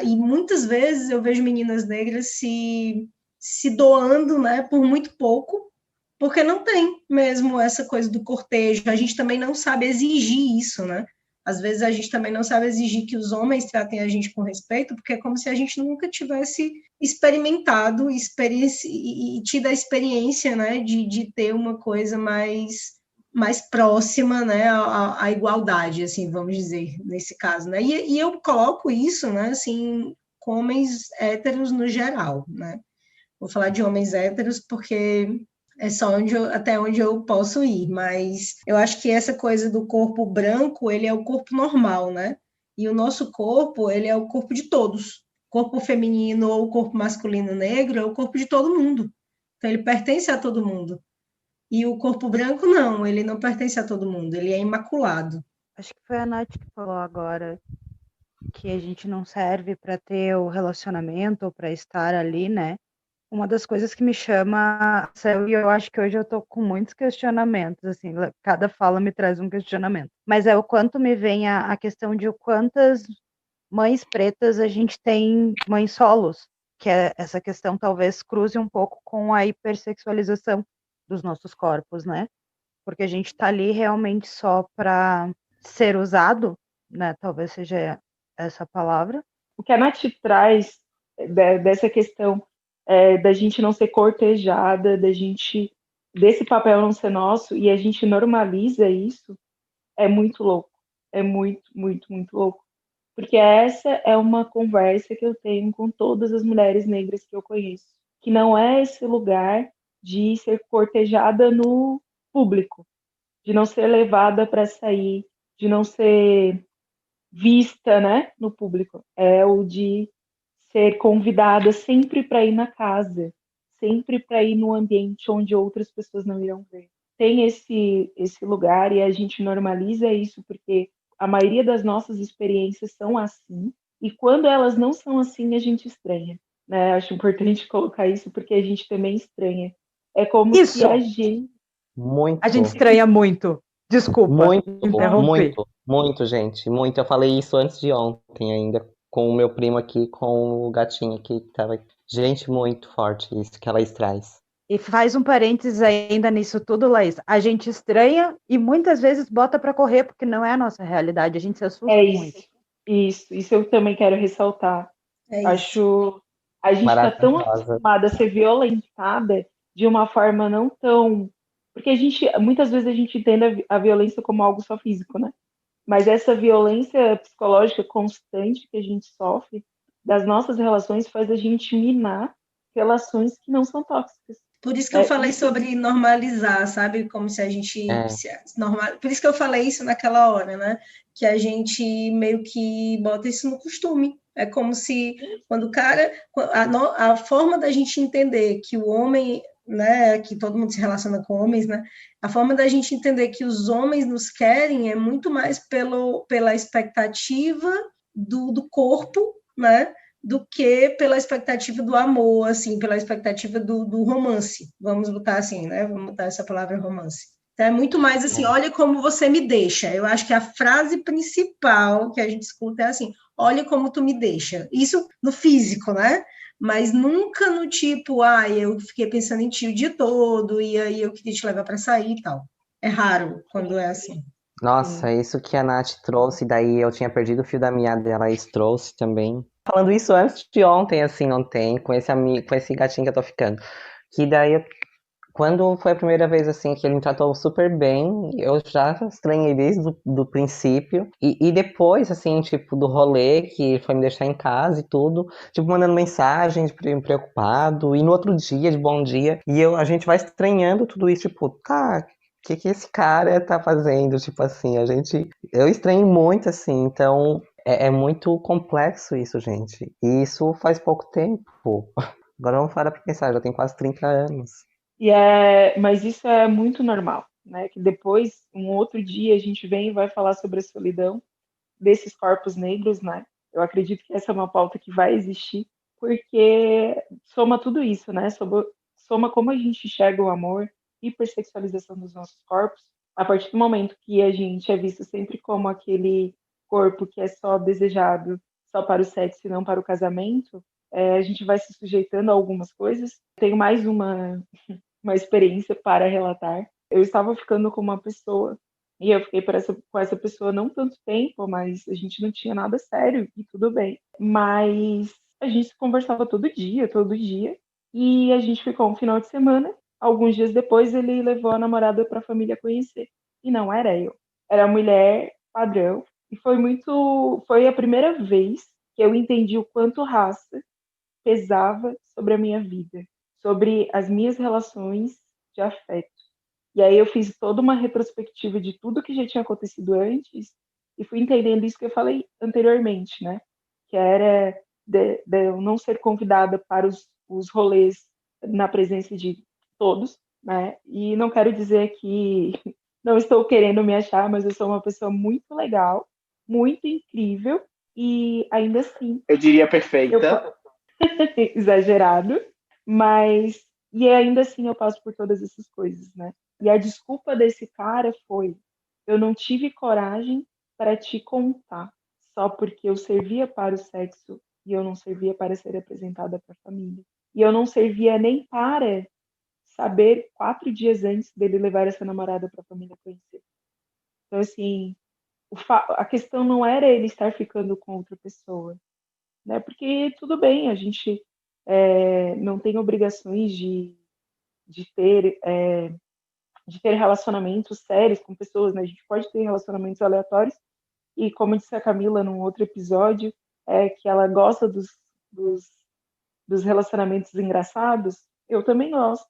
E muitas vezes eu vejo meninas negras se doando, né, por muito pouco, porque não tem mesmo essa coisa do cortejo. A gente também não sabe exigir isso, né? Às vezes a gente também não sabe exigir que os homens tratem a gente com respeito, porque é como se a gente nunca tivesse experimentado e tido a experiência, né, de ter uma coisa mais próxima, né, à igualdade, assim, vamos dizer, nesse caso, né? E eu coloco isso, né, assim, com homens héteros no geral, né? Vou falar de homens héteros porque é só até onde eu posso ir, mas eu acho que essa coisa do corpo branco, ele é o corpo normal, né? E o nosso corpo, ele é o corpo de todos. Corpo feminino ou corpo masculino negro é o corpo de todo mundo. Então, ele pertence a todo mundo. E o corpo branco, não, ele não pertence a todo mundo, ele é imaculado. Acho que foi a Nath que falou agora que a gente não serve para ter o relacionamento ou para estar ali, né? Uma das coisas que me chama a atenção, e eu acho que hoje eu tô com muitos questionamentos, assim, cada fala me traz um questionamento, mas é o quanto me vem a questão de quantas mães pretas a gente tem, mães solos, que é essa questão talvez cruze um pouco com a hipersexualização dos nossos corpos, né? Porque a gente tá ali realmente só para ser usado, né? Talvez seja essa palavra. O que a Nath traz dessa questão da gente não ser cortejada, desse papel não ser nosso, e a gente normaliza isso, é muito louco. É muito, muito, muito louco. Porque essa é uma conversa que eu tenho com todas as mulheres negras que eu conheço, que não é esse lugar de ser cortejada no público, de não ser levada para sair, de não ser vista, né, no público. É o de ser convidada sempre para ir na casa, sempre para ir no ambiente onde outras pessoas não irão ver. Tem esse lugar e a gente normaliza isso porque a maioria das nossas experiências são assim, e quando elas não são assim, a gente estranha. Né? Acho importante colocar isso porque a gente também estranha. É como se a gente... Muito. A gente estranha muito. Desculpa. Muito, interromper. muito, gente. Muito. Eu falei isso antes de ontem ainda, com o meu primo aqui, com o gatinho aqui, que tava. Gente, muito forte isso que ela traz. E faz um parênteses ainda nisso tudo, Laís. A gente estranha e muitas vezes bota para correr, porque não é a nossa realidade. A gente se assusta muito. Isso eu também quero ressaltar. Acho a gente está tão acostumada a ser violentada de uma forma não tão... Porque muitas vezes a gente entende a violência como algo só físico, né? Mas essa violência psicológica constante que a gente sofre das nossas relações faz a gente minar relações que não são tóxicas. Por isso que eu falei sobre normalizar, sabe? Como se a gente... Por isso que eu falei isso naquela hora, né? Que a gente meio que bota isso no costume. É como se, quando o cara... A forma da gente entender que o homem, né? Que todo mundo se relaciona com homens, né? A forma da gente entender que os homens nos querem é muito mais pela expectativa do corpo, né? Do que pela expectativa do amor, assim, pela expectativa do romance, vamos botar assim, né? Vamos botar essa palavra romance. Então, é muito mais assim, olha como você me deixa. Eu acho que a frase principal que a gente escuta é assim, olha como tu me deixa. Isso no físico, né? Mas nunca no tipo, eu fiquei pensando em ti o dia todo, e aí eu queria te levar para sair e tal. É raro quando é assim. Nossa, isso que a Nath trouxe, daí eu tinha perdido o fio da meada dela, isso trouxe também. Falando isso antes de ontem, assim, não tem, com esse gatinho que eu tô ficando. Que daí, quando foi a primeira vez, assim, que ele me tratou super bem, eu já estranhei desde do princípio. E depois, assim, tipo, do rolê, que foi me deixar em casa e tudo, tipo, mandando mensagem, preocupado, e no outro dia, de bom dia, e a gente vai estranhando tudo isso, tipo, tá, o que esse cara tá fazendo? Tipo assim, eu estranho muito, assim, então é muito complexo isso, gente. E isso faz pouco tempo. Agora vamos parar pra pensar, já tem quase 30 anos. Mas isso é muito normal, né? Que depois, um outro dia, a gente vem e vai falar sobre a solidão desses corpos negros, né? Eu acredito que essa é uma pauta que vai existir, porque soma tudo isso, né? Soma como a gente enxerga o amor, hipersexualização dos nossos corpos, a partir do momento que a gente é visto sempre como aquele corpo que é só desejado só para o sexo e não para o casamento, a gente vai se sujeitando a algumas coisas. Tenho mais uma experiência para relatar. Eu estava ficando com uma pessoa e eu fiquei com essa pessoa não tanto tempo, mas a gente não tinha nada sério e tudo bem. Mas a gente conversava todo dia, e a gente ficou um final de semana. Alguns dias depois, ele levou a namorada para a família conhecer. E não era eu, era a mulher padrão. E foi a primeira vez que eu entendi o quanto raça pesava sobre a minha vida, sobre as minhas relações de afeto. E aí eu fiz toda uma retrospectiva de tudo que já tinha acontecido antes e fui entendendo isso que eu falei anteriormente, né? Que era de eu não ser convidada para os rolês na presença de todos, né? E não quero dizer que não estou querendo me achar, mas eu sou uma pessoa muito legal, muito incrível e ainda assim Eu diria eu perfeita. exagerado, mas e ainda assim eu passo por todas essas coisas, né? E a desculpa desse cara foi: eu não tive coragem para te contar, só porque eu servia para o sexo e eu não servia para ser apresentada para a família. E eu não servia nem para saber 4 dias antes dele levar essa namorada para a família conhecer. Então, assim, a questão não era ele estar ficando com outra pessoa, né? Porque tudo bem, a gente não tem obrigações de ter relacionamentos sérios com pessoas, né? A gente pode ter relacionamentos aleatórios e, como disse a Camila num outro episódio, que ela gosta dos, dos relacionamentos engraçados, eu também gosto,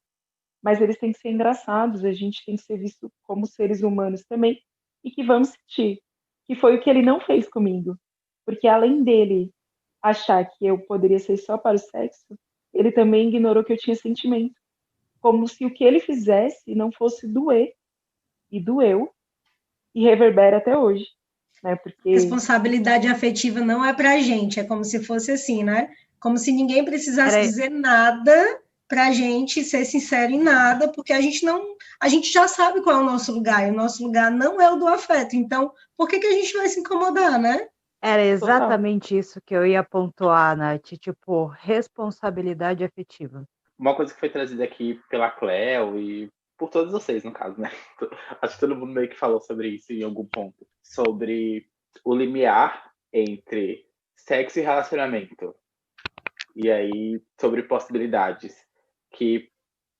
mas eles têm que ser engraçados, a gente tem que ser visto como seres humanos também e que vamos sentir, que foi o que ele não fez comigo, porque além dele achar que eu poderia ser só para o sexo, ele também ignorou que eu tinha sentimento, como se o que ele fizesse não fosse doer, e doeu, e reverbera até hoje, né? Porque Responsabilidade afetiva não é pra gente, é como se fosse assim, né? Como se ninguém precisasse Era, dizer nada pra gente ser sincero em nada, porque a gente já sabe qual é o nosso lugar, e o nosso lugar não é o do afeto. Então, por que a gente vai se incomodar, né? era total. exatamente isso que eu ia pontuar, Nath, tipo, responsabilidade afetiva. Uma coisa que foi trazida aqui pela Cleo e por todos vocês, no caso, né? Acho que todo mundo meio que falou sobre isso em algum ponto. Sobre o limiar entre sexo e relacionamento. E aí, sobre possibilidades. Que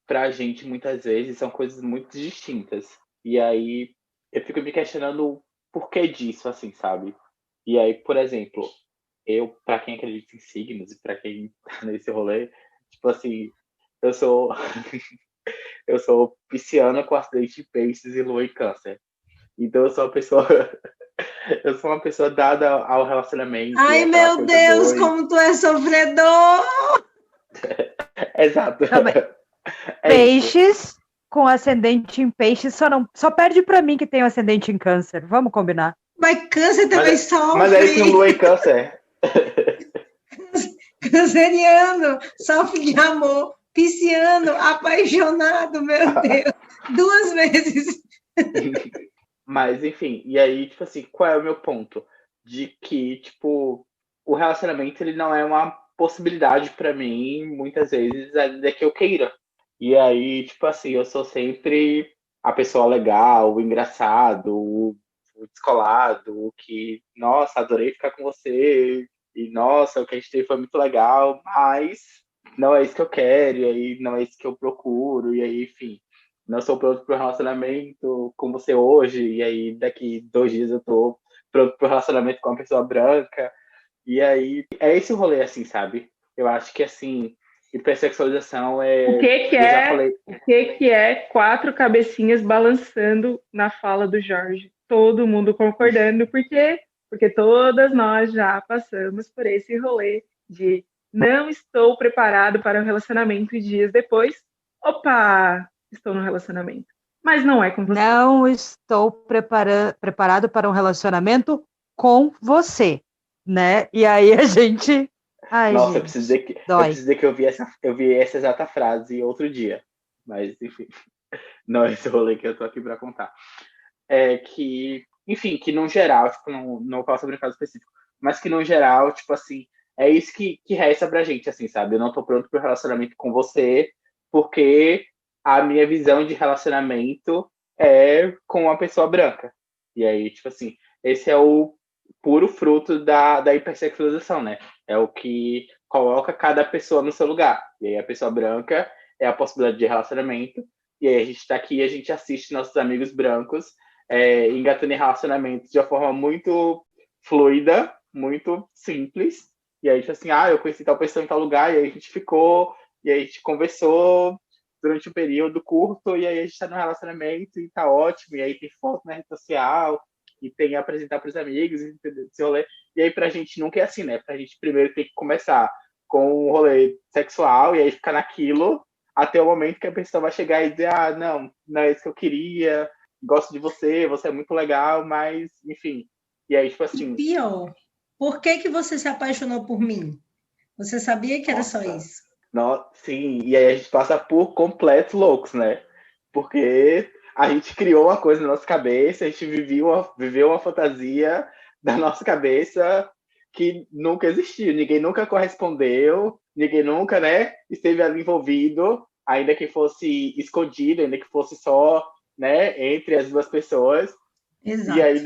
pra gente, muitas vezes, são coisas muito distintas. E aí, eu fico me questionando o porquê disso, assim, sabe? E aí, por exemplo, pra quem acredita em signos e pra quem tá nesse rolê, tipo assim, eu sou eu sou pisciana com acidente de peixes e lua em câncer. Então eu sou uma pessoa eu sou uma pessoa dada ao relacionamento, Ai, aquela meu coisa Deus, dois. como tu é sofredor! Exato. Não, mas É isso. peixes com ascendente em peixes só perde pra mim que tem um ascendente em câncer. Vamos combinar. Mas câncer também Mas é isso no lua sofre. em câncer. Canceriano sofre de amor. Pisciano, apaixonado, meu Deus. 2 vezes. Mas, enfim, e aí, tipo assim, qual é o meu ponto? De que, tipo, o relacionamento ele não é uma possibilidade para mim, muitas vezes, ainda que eu queira. E aí, tipo assim, eu sou sempre a pessoa legal, o engraçado, o descolado, o que, nossa, adorei ficar com você, e nossa, o que a gente teve foi muito legal, mas não é isso que eu quero, e aí não é isso que eu procuro, e aí, enfim, não sou pronto para o relacionamento com você hoje, e aí daqui 2 dias eu tô pronto para o relacionamento com uma pessoa branca, e aí é esse o rolê, assim, sabe? Eu acho que, assim, hipersexualização O que que eu já é, falei, o que que é 4 cabecinhas balançando na fala do Jorge? Todo mundo concordando, porque todas nós já passamos por esse rolê de não estou preparado para o relacionamento e dias depois, opa, estou no relacionamento. Mas não é com você. Não estou preparado para um relacionamento com você, né? E aí a gente. Ai, nossa, gente, eu preciso dizer que dói. eu vi essa exata frase outro dia. Mas, enfim, não é esse rolê que eu tô aqui para contar. É que, enfim, que no geral, tipo, não vou falar sobre um caso específico, mas que no geral, tipo assim, é isso que resta pra gente, assim, sabe? Eu não tô pronto pro relacionamento com você, porque a minha visão de relacionamento é com uma pessoa branca. E aí, tipo assim, esse é o puro fruto da hipersexualização, né? É o que coloca cada pessoa no seu lugar. E aí a pessoa branca é a possibilidade de relacionamento, e aí a gente tá aqui e a gente assiste nossos amigos brancos engatando em relacionamentos de uma forma muito fluida, muito simples. E aí, tipo assim, eu conheci tal pessoa em tal lugar, e aí a gente ficou, e aí a gente conversou durante um período curto, e aí a gente tá no relacionamento e tá ótimo, e aí tem foto na rede social, e tem apresentar pros amigos, esse rolê. E aí pra gente nunca é assim, né? Pra gente primeiro tem que começar com um rolê sexual, e aí ficar naquilo, até o momento que a pessoa vai chegar e dizer, não é isso que eu queria, gosto de você, você é muito legal, mas, enfim. E aí, tipo assim, Pior, por que que você se apaixonou por mim? Você sabia que era só nossa, isso? sim, e aí a gente passa por completos loucos, né? Porque a gente criou uma coisa na nossa cabeça, a gente viveu uma fantasia da nossa cabeça que nunca existiu, ninguém nunca correspondeu, ninguém nunca, né, esteve ali envolvido, ainda que fosse escondido, ainda que fosse só, né, entre as duas pessoas. E aí Exato.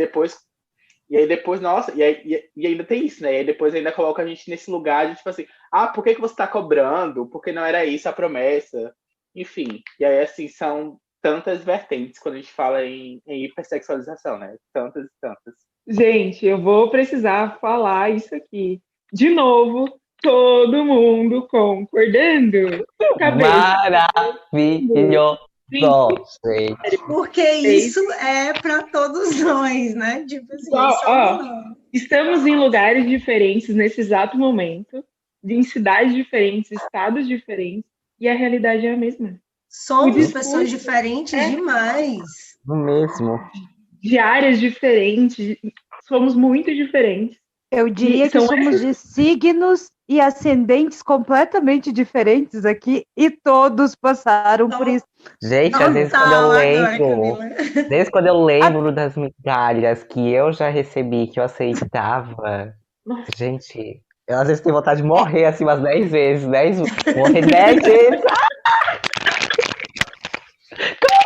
depois, nossa, e ainda tem isso, né? E aí depois ainda coloca a gente nesse lugar de tipo assim, por que você tá cobrando? Porque não era isso a promessa. Enfim, e aí assim, são tantas vertentes quando a gente fala em hipersexualização, né? Tantas e tantas. Gente, eu vou precisar falar isso aqui. De novo, todo mundo concordando. Cabeça. Maravilhoso, Sim, gente. Porque isso é para todos nós, né? Tipo assim, igual, somos ó, nós. estamos em lugares diferentes nesse exato momento, em cidades diferentes, estados diferentes, e a realidade é a mesma. O Somos pessoas discurso diferentes é demais. No mesmo. de áreas diferentes, somos muito diferentes. Eu E diria que são somos de signos e ascendentes completamente diferentes aqui e todos passaram por isso. Gente, às vezes quando eu Total agora, lembro, Camila. desde quando eu lembro das migalhas que eu já recebi, que eu aceitava, Nossa, gente, eu às vezes tenho vontade de morrer assim umas 10 vezes, 10, morrer 10 vezes,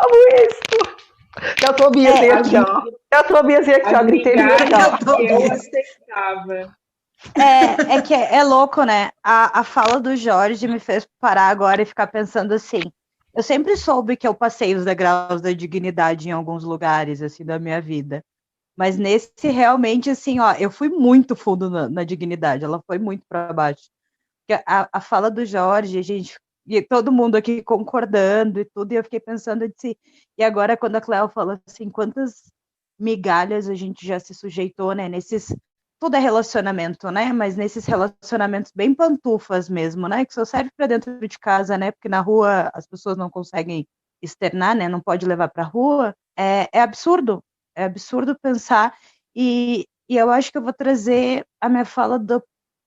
como isso? Eu tô bem assim as, aqui, ó. Eu tô bem assim aqui, as ó, gritei assim, migalhas Eu ó. tô que eu mesmo. aceitava. É que é louco, né? A fala do Jorge me fez parar agora e ficar pensando assim. Eu sempre soube que eu passei os degraus da dignidade em alguns lugares, assim, da minha vida. Mas nesse, realmente, assim, ó, eu fui muito fundo na dignidade. Ela foi muito para baixo. Porque a fala do Jorge, a gente... E todo mundo aqui concordando e tudo, e eu fiquei pensando assim, e agora quando a Cléo falou assim, quantas migalhas a gente já se sujeitou, né, nesses, tudo é relacionamento, né, mas nesses relacionamentos bem pantufas mesmo, né, que só serve para dentro de casa, né, porque na rua as pessoas não conseguem externar, né, não pode levar para a rua, é absurdo pensar, e eu acho que eu vou trazer a minha fala da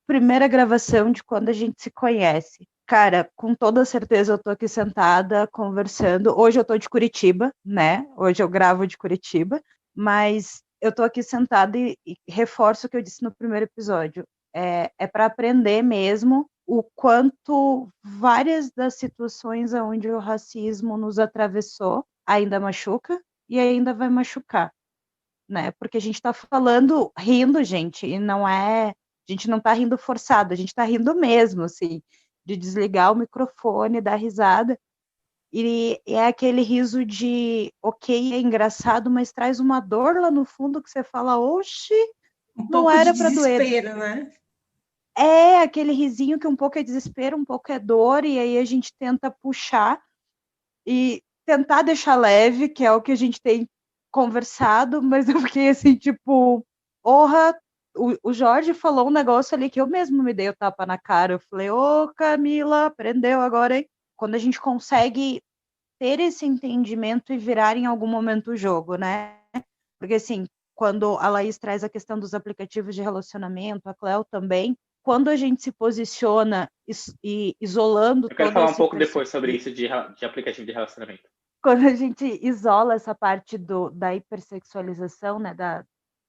primeira gravação de quando a gente se conhece. Cara, com toda certeza eu tô aqui sentada, conversando. Hoje eu tô de Curitiba, né? Hoje eu gravo de Curitiba, mas eu tô aqui sentada e reforço o que eu disse no primeiro episódio. É para aprender mesmo o quanto várias das situações onde o racismo nos atravessou ainda machuca e ainda vai machucar, né? Porque a gente está falando rindo, gente, e não é. A gente não está rindo forçado, a gente está rindo mesmo, assim, de desligar o microfone, dar risada. E é aquele riso de, ok, é engraçado, mas traz uma dor lá no fundo que você fala, oxi, Um não pouco de era para doer. desespero, né? É aquele risinho que um pouco é desespero, um pouco é dor, e aí a gente tenta puxar e tentar deixar leve, que é o que a gente tem conversado, mas eu fiquei assim, tipo, porra, o Jorge falou um negócio ali que eu mesmo me dei o tapa na cara. Eu falei, ô Camila, aprendeu agora, hein? Quando a gente consegue ter esse entendimento e virar em algum momento o jogo, né? Porque assim, quando a Laís traz a questão dos aplicativos de relacionamento, a Cleo também, quando a gente se posiciona e isolando Eu quero todo falar um esse pouco depois sobre isso de aplicativo de relacionamento. quando a gente isola essa parte da hipersexualização, né,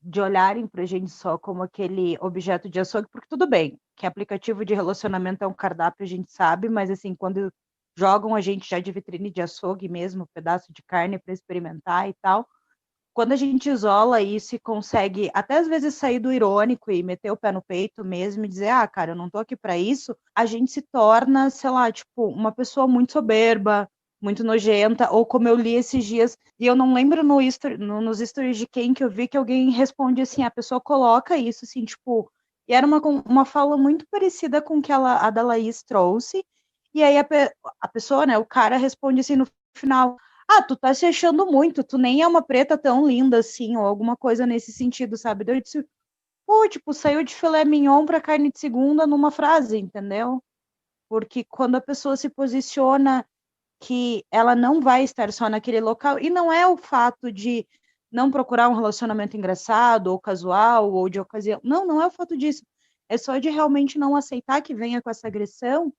de olharem para a gente só como aquele objeto de açougue, porque tudo bem, que aplicativo de relacionamento é um cardápio, a gente sabe, mas assim, quando jogam a gente já de vitrine de açougue mesmo, pedaço de carne para experimentar e tal, quando a gente isola isso e consegue até às vezes sair do irônico e meter o pé no peito mesmo e dizer, ah, cara, eu não tô aqui para isso, a gente se torna, sei lá, tipo, uma pessoa muito soberba, muito nojenta, ou como eu li esses dias, e eu não lembro nos stories de quem que eu vi que alguém responde assim, a pessoa coloca isso assim, tipo, e era uma fala muito parecida com que a da Laís trouxe, e aí a pessoa, né, o cara responde assim no final, ah, tu tá se achando muito, tu nem é uma preta tão linda assim, ou alguma coisa nesse sentido, sabe? Daí eu disse, pô, tipo, saiu de filé mignon pra carne de segunda numa frase, entendeu? Porque quando a pessoa se posiciona que ela não vai estar só naquele local, e não é o fato de não procurar um relacionamento engraçado, ou casual, ou de ocasião. Não, não é o fato disso. É só de realmente não aceitar que venha com essa agressão,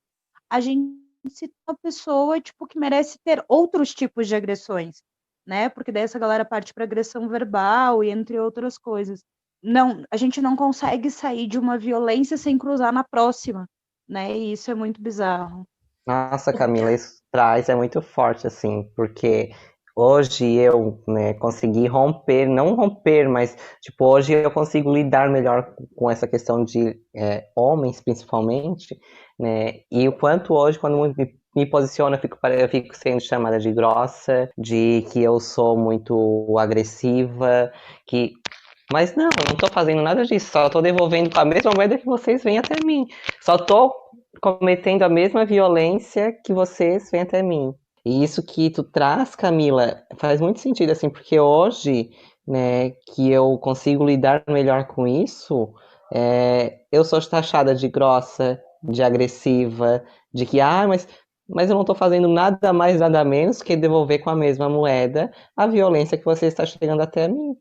a gente se torna uma pessoa tipo que merece ter outros tipos de agressões, né? Porque daí essa galera parte para agressão verbal e entre outras coisas. Não, a gente não consegue sair de uma violência sem cruzar na próxima, né? E isso é muito bizarro. Nossa, Camila, isso traz é muito forte, assim, porque hoje eu, né, consegui romper, não romper, mas, tipo, hoje eu consigo lidar melhor com essa questão de homens, principalmente, né, e o quanto hoje, quando me posiciono, eu fico sendo chamada de grossa, de que eu sou muito agressiva, que... Mas não, eu não tô fazendo nada disso, só tô devolvendo com a mesma moeda que vocês vêm até mim. Só tô cometendo a mesma violência que vocês vêm até mim. E isso que tu traz, Camila, faz muito sentido, assim, porque hoje, né, que eu consigo lidar melhor com isso, eu sou taxada de grossa, de agressiva, de que, mas eu não estou fazendo nada mais, nada menos que devolver com a mesma moeda a violência que você está chegando até mim.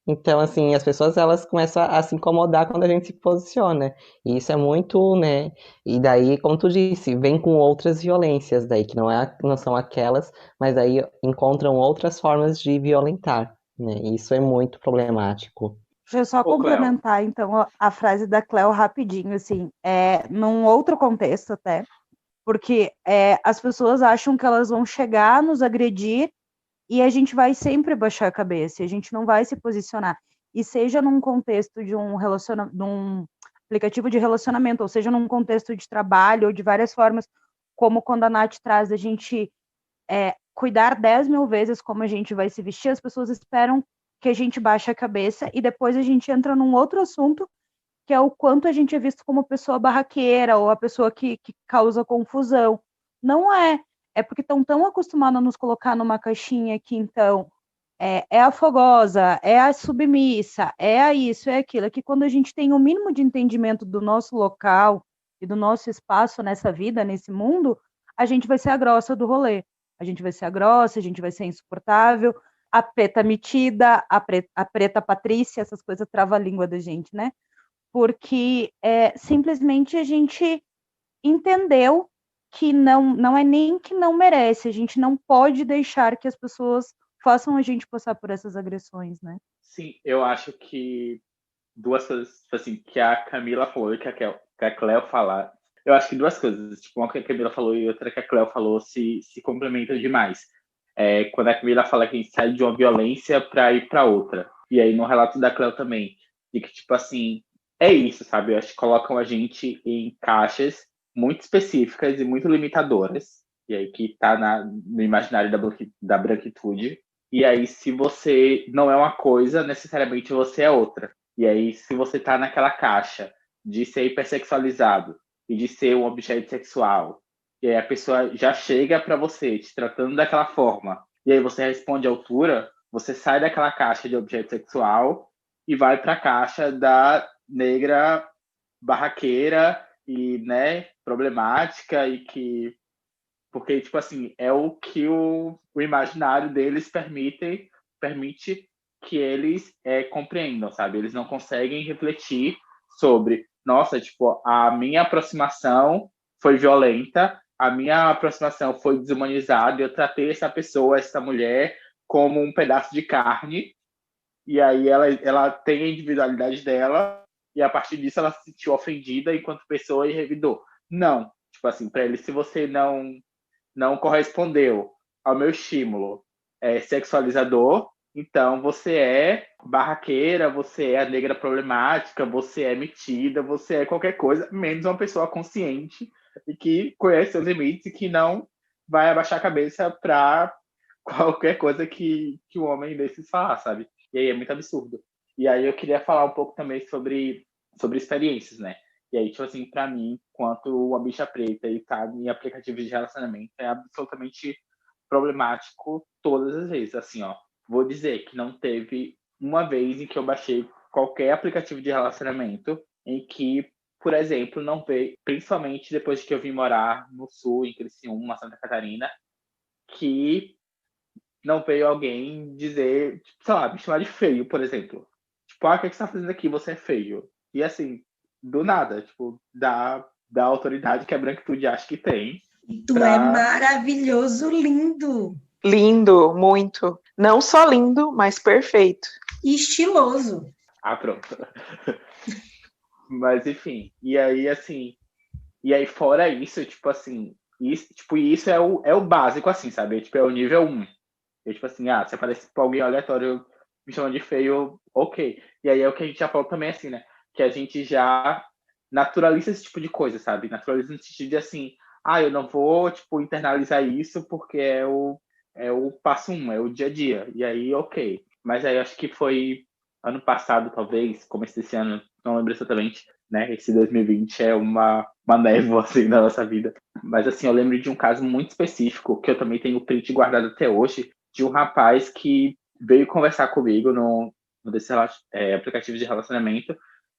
Então, assim, as pessoas elas começam a se incomodar quando a gente se posiciona. E isso é muito, né? E daí, como tu disse, vem com outras violências daí, que não são aquelas, mas aí encontram outras formas de violentar, né? E isso é muito problemático. Deixa eu só Ô, Cléo, complementar, então, a frase da Cleo rapidinho, assim, num outro contexto até, porque as pessoas acham que elas vão chegar, nos agredir, e a gente vai sempre baixar a cabeça, a gente não vai se posicionar. E seja num contexto de num aplicativo de relacionamento, ou seja num contexto de trabalho, ou de várias formas, como quando a Nath traz a gente cuidar 10 mil vezes como a gente vai se vestir, as pessoas esperam que a gente baixe a cabeça e depois a gente entra num outro assunto, que é o quanto a gente é visto como pessoa barraqueira ou a pessoa que causa confusão. Não é. É porque estão tão acostumados a nos colocar numa caixinha que, então, é a fogosa, é a submissa, é a isso, é aquilo. É que quando a gente tem o mínimo de entendimento do nosso local e do nosso espaço nessa vida, nesse mundo, a gente vai ser a grossa do rolê. A gente vai ser a grossa, a gente vai ser insuportável, a preta metida, a preta Patrícia, essas coisas trava a língua da gente, né? Porque simplesmente a gente entendeu que não é nem que não merece, a gente não pode deixar que as pessoas façam a gente passar por essas agressões, né? sim, eu acho que duas coisas, tipo assim, que a Camila falou e que a Cleo falar. Eu acho que duas coisas, tipo, uma que a Camila falou e outra que a Cleo falou se complementam demais. Quando a Camila fala que a gente sai de uma violência para ir para outra. E aí no relato da Cleo também, de que, tipo assim, é isso, sabe? Eu acho que colocam a gente em caixas muito específicas e muito limitadoras, e aí que tá no imaginário da branquitude. E aí, se você não é uma coisa, necessariamente você é outra. E aí, se você tá naquela caixa de ser hipersexualizado e de ser um objeto sexual, e aí a pessoa já chega para você te tratando daquela forma, e aí você responde à altura, você sai daquela caixa de objeto sexual e vai para a caixa da negra barraqueira e, né, problemática e que porque, tipo assim, é o que o imaginário deles permite que eles compreendam, sabe? Eles não conseguem refletir sobre, nossa, tipo, a minha aproximação foi violenta, a minha aproximação foi desumanizada, eu tratei essa pessoa, essa mulher, como um pedaço de carne, e aí ela tem a individualidade dela, e a partir disso ela se sentiu ofendida enquanto pessoa e revidou. Não, tipo assim, para eles, se você não correspondeu ao meu estímulo sexualizador, então você é barraqueira, você é a negra problemática, você é metida, você é qualquer coisa, menos uma pessoa consciente e que conhece seus limites e que não vai abaixar a cabeça para qualquer coisa que o homem desses falar, sabe? E aí é muito absurdo. E aí eu queria falar um pouco também sobre experiências, né? E aí, tipo assim, pra mim, quanto uma bicha preta e tá em aplicativos de relacionamento, é absolutamente problemático todas as vezes. Assim, ó, vou dizer que não teve uma vez em que eu baixei qualquer aplicativo de relacionamento em que, por exemplo, não veio, principalmente depois que eu vim morar no Sul, em Criciúma, Santa Catarina, que não veio alguém dizer, tipo, sei lá, me chamar de feio, por exemplo. Tipo, o que você tá fazendo aqui? Você é feio. E assim, do nada, tipo, da autoridade que a branquitude acha que tem. Tu é maravilhoso, lindo. Lindo, muito. Não só lindo, mas perfeito. E estiloso. Pronto. Mas, enfim. E aí, assim... E aí, fora isso, tipo assim... Isso é o básico, assim, sabe? Tipo, é o nível 1. Tipo assim, se aparece pra alguém aleatório me chamando de feio, ok. E aí é o que a gente já falou também, assim, né? Que a gente já naturaliza esse tipo de coisa, sabe? Naturaliza no sentido de assim, eu não vou, tipo, internalizar isso porque é o passo 1, é o dia a dia. E aí, ok. Mas aí acho que foi ano passado, talvez, começo desse ano, não lembro exatamente, né? Esse 2020 é uma névoa, assim, na nossa vida. Mas, assim, eu lembro de um caso muito específico, que eu também tenho o print guardado até hoje, de um rapaz que veio conversar comigo no desse aplicativo de relacionamento,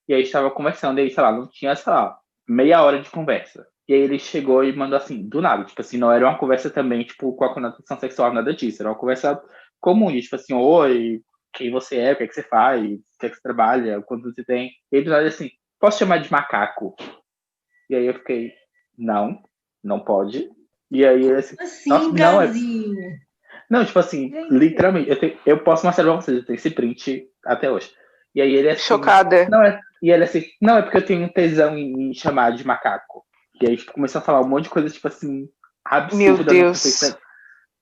e aí estava conversando, e aí, sei lá, não tinha, sei lá, meia hora de conversa. E aí ele chegou e mandou assim, do nada, tipo assim, não era uma conversa também, tipo, com a conotação sexual, nada disso, era uma conversa comum, de, tipo assim, oi, quem você é, o que é que você faz, o que é que você trabalha, quanto você tem. E aí do nada assim, posso chamar de macaco? E aí eu fiquei, não pode. E aí assim, nossa, Brasil? Não, tipo assim, literalmente, eu posso mostrar pra vocês, eu tenho esse print até hoje. E aí ele assim... Chocada. E ele assim, não, é porque eu tenho um tesão em chamar de macaco. E aí tipo, começou a falar um monte de coisa, tipo assim, absurda. Meu Deus.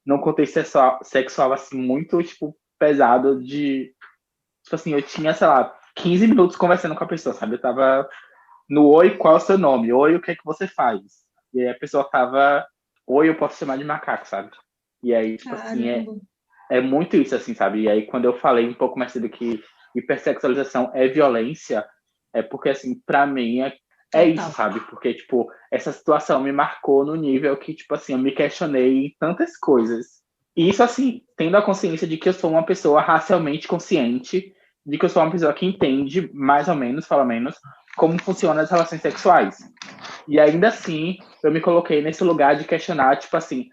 Num contexto sexual, assim, muito, tipo, pesado de... Tipo assim, eu tinha, sei lá, 15 minutos conversando com a pessoa, sabe? Eu tava no oi, qual é o seu nome? Oi, o que é que você faz? E aí a pessoa tava, oi, eu posso chamar de macaco, sabe? E aí, tipo assim, é muito isso, assim, sabe? E aí, quando eu falei um pouco mais cedo que hipersexualização é violência, é porque, assim, pra mim é isso, sabe? Porque, tipo, essa situação me marcou no nível que, tipo assim, eu me questionei em tantas coisas. E isso, assim, tendo a consciência de que eu sou uma pessoa racialmente consciente, de que eu sou uma pessoa que entende, mais ou menos, pelo menos, como funcionam as relações sexuais. E ainda assim, eu me coloquei nesse lugar de questionar, tipo assim,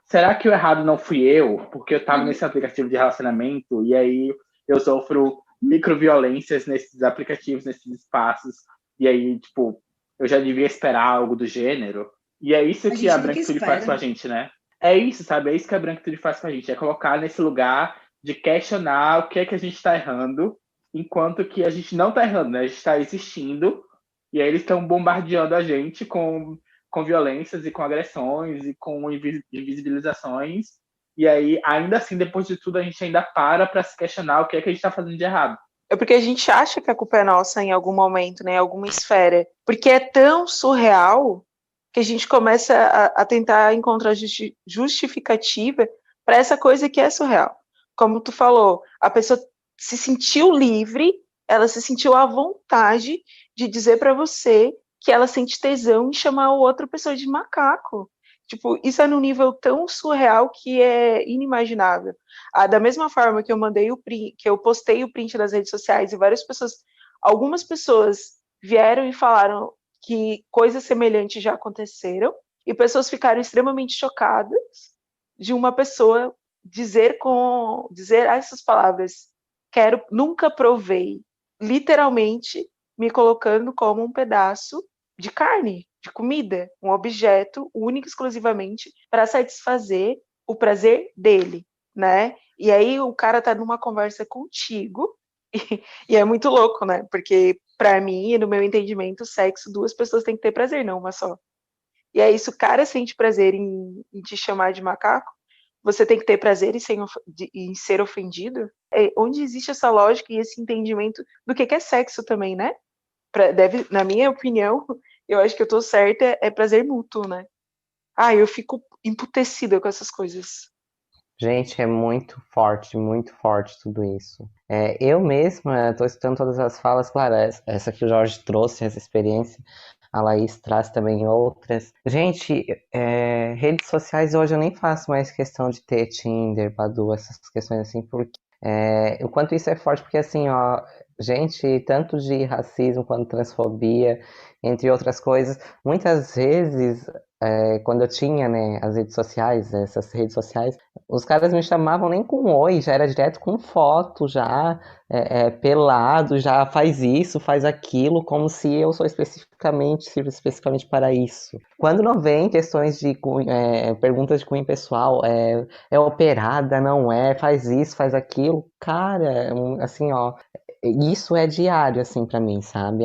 será que o errado não fui eu? Porque eu tava nesse aplicativo de relacionamento e aí eu sofro microviolências nesses aplicativos, nesses espaços. E aí, tipo, eu já devia esperar algo do gênero. E é isso que a branquitude faz com a gente, né? É isso, sabe? É isso que a branquitude faz com a gente. É colocar nesse lugar de questionar o que é que a gente tá errando enquanto que a gente não está errando, né? A gente está existindo, e aí eles estão bombardeando a gente com violências e com agressões e com invisibilizações, e aí, ainda assim, depois de tudo, a gente ainda para se questionar o que é que a gente está fazendo de errado. É porque a gente acha que a culpa é nossa em algum momento, né? Em alguma esfera. Porque é tão surreal que a gente começa a tentar encontrar justificativa para essa coisa que é surreal. Como tu falou, a pessoa se sentiu livre, ela se sentiu à vontade de dizer para você que ela sente tesão em chamar a outra pessoa de macaco. Tipo, isso é num nível tão surreal que é inimaginável. Da mesma forma que eu mandei o print, que eu postei o print nas redes sociais e várias pessoas, algumas pessoas vieram e falaram que coisas semelhantes já aconteceram e pessoas ficaram extremamente chocadas de uma pessoa dizer essas palavras, nunca provei, literalmente me colocando como um pedaço de carne, de comida, um objeto único exclusivamente para satisfazer o prazer dele, né? E aí o cara tá numa conversa contigo e é muito louco, né? Porque para mim, no meu entendimento, sexo, duas pessoas têm que ter prazer, não uma só. E aí, se o cara sente prazer em te chamar de macaco, você tem que ter prazer em ser ofendido? Onde existe essa lógica e esse entendimento do que é sexo também, né? Na minha opinião, eu acho que eu tô certa, é prazer mútuo, né? Eu fico emputecida com essas coisas. Gente, é muito forte tudo isso. Eu mesma estou escutando todas as falas, claro, essa que o Jorge trouxe, essa experiência, a Laís traz também outras. Gente, redes sociais hoje eu nem faço mais questão de ter Tinder, Badoo, essas questões assim, porque o quanto isso é forte, porque assim, ó, gente, tanto de racismo quanto transfobia, entre outras coisas, muitas vezes, quando eu tinha, né, as redes sociais, essas redes sociais, os caras me chamavam nem com oi, já era direto com foto, já pelado, já faz isso, faz aquilo, como se eu sou sirvo especificamente para isso. Quando não vem questões de perguntas de cunho pessoal, é operada, não é, faz isso, faz aquilo, cara, assim, ó, isso é diário, assim, para mim, sabe?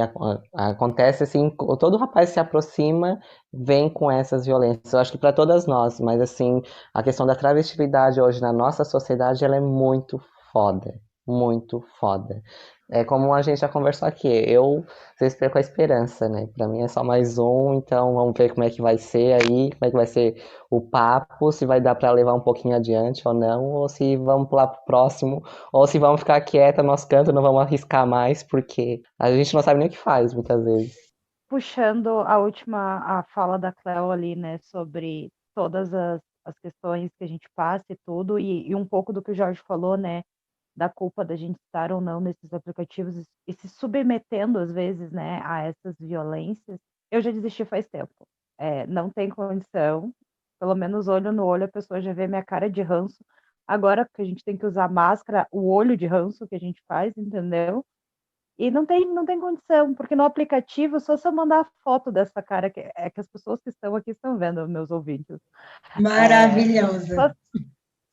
Acontece assim, todo rapaz se aproxima, vem com essas violências. Eu acho que para todas nós, mas assim, a questão da travestilidade hoje na nossa sociedade, ela é muito foda, muito foda. É como a gente já conversou aqui, eu vocês perco a esperança, né? Para mim é só mais um, então vamos ver como é que vai ser aí, como é que vai ser o papo, se vai dar para levar um pouquinho adiante ou não, ou se vamos pular pro próximo, ou se vamos ficar quieta no nosso canto, não vamos arriscar mais, porque a gente não sabe nem o que faz muitas vezes. Puxando a fala da Cleo ali, né, sobre todas as questões que a gente passa e tudo, e um pouco do que o Jorge falou, né, da culpa da gente estar ou não nesses aplicativos e se submetendo, às vezes, né, a essas violências, eu já desisti faz tempo. Não tem condição, pelo menos olho no olho, a pessoa já vê minha cara de ranço. Agora que a gente tem que usar máscara, o olho de ranço que a gente faz, entendeu? E não tem condição, porque no aplicativo, só se eu mandar a foto dessa cara, que as pessoas que estão aqui estão vendo, meus ouvintes. Maravilhosa.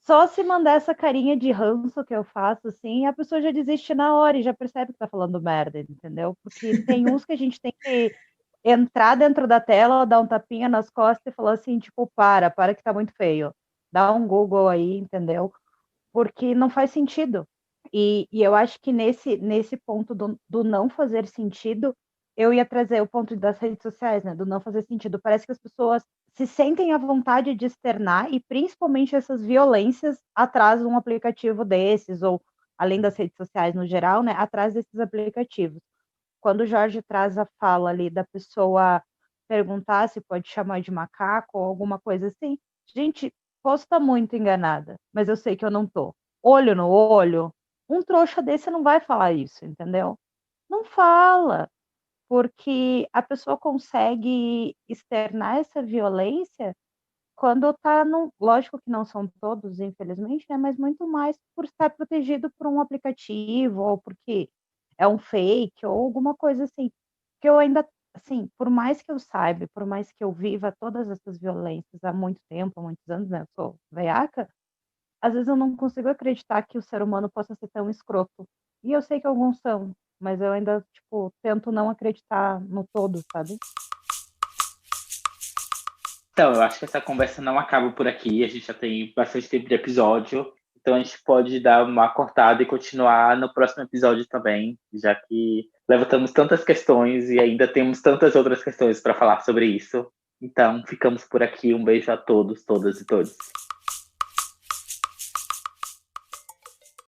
Só se mandar essa carinha de ranço que eu faço, assim, a pessoa já desiste na hora e já percebe que tá falando merda, entendeu? Porque tem uns que a gente tem que entrar dentro da tela, dar um tapinha nas costas e falar assim, tipo, para que tá muito feio. Dá um Google aí, entendeu? Porque não faz sentido. E eu acho que nesse ponto do não fazer sentido, eu ia trazer o ponto das redes sociais, né? Do não fazer sentido. Parece que as pessoas se sentem à vontade de externar, e principalmente essas violências atrás de um aplicativo desses, ou além das redes sociais no geral, né? Atrás desses aplicativos. Quando o Jorge traz a fala ali da pessoa perguntar se pode chamar de macaco ou alguma coisa assim, gente, posso estar muito enganada, mas eu sei que eu não tô. Olho no olho, um trouxa desse não vai falar isso, entendeu? Não fala, porque a pessoa consegue externar essa violência quando está no. Lógico que não são todos, infelizmente, né? Mas muito mais por estar protegido por um aplicativo, ou porque é um fake, ou alguma coisa assim. Que eu ainda, assim, por mais que eu saiba, por mais que eu viva todas essas violências há muito tempo, há muitos anos, né? Eu sou veiaca, às vezes eu não consigo acreditar que o ser humano possa ser tão escroto E eu sei que alguns são, mas eu ainda, tipo, tento não acreditar no todo, sabe? Então, eu acho que essa conversa não acaba por aqui. A gente já tem bastante tempo de episódio. Então, a gente pode dar uma cortada e continuar no próximo episódio também, já que levantamos tantas questões e ainda temos tantas outras questões para falar sobre isso. Então, ficamos por aqui. Um beijo a todos, todas e todos.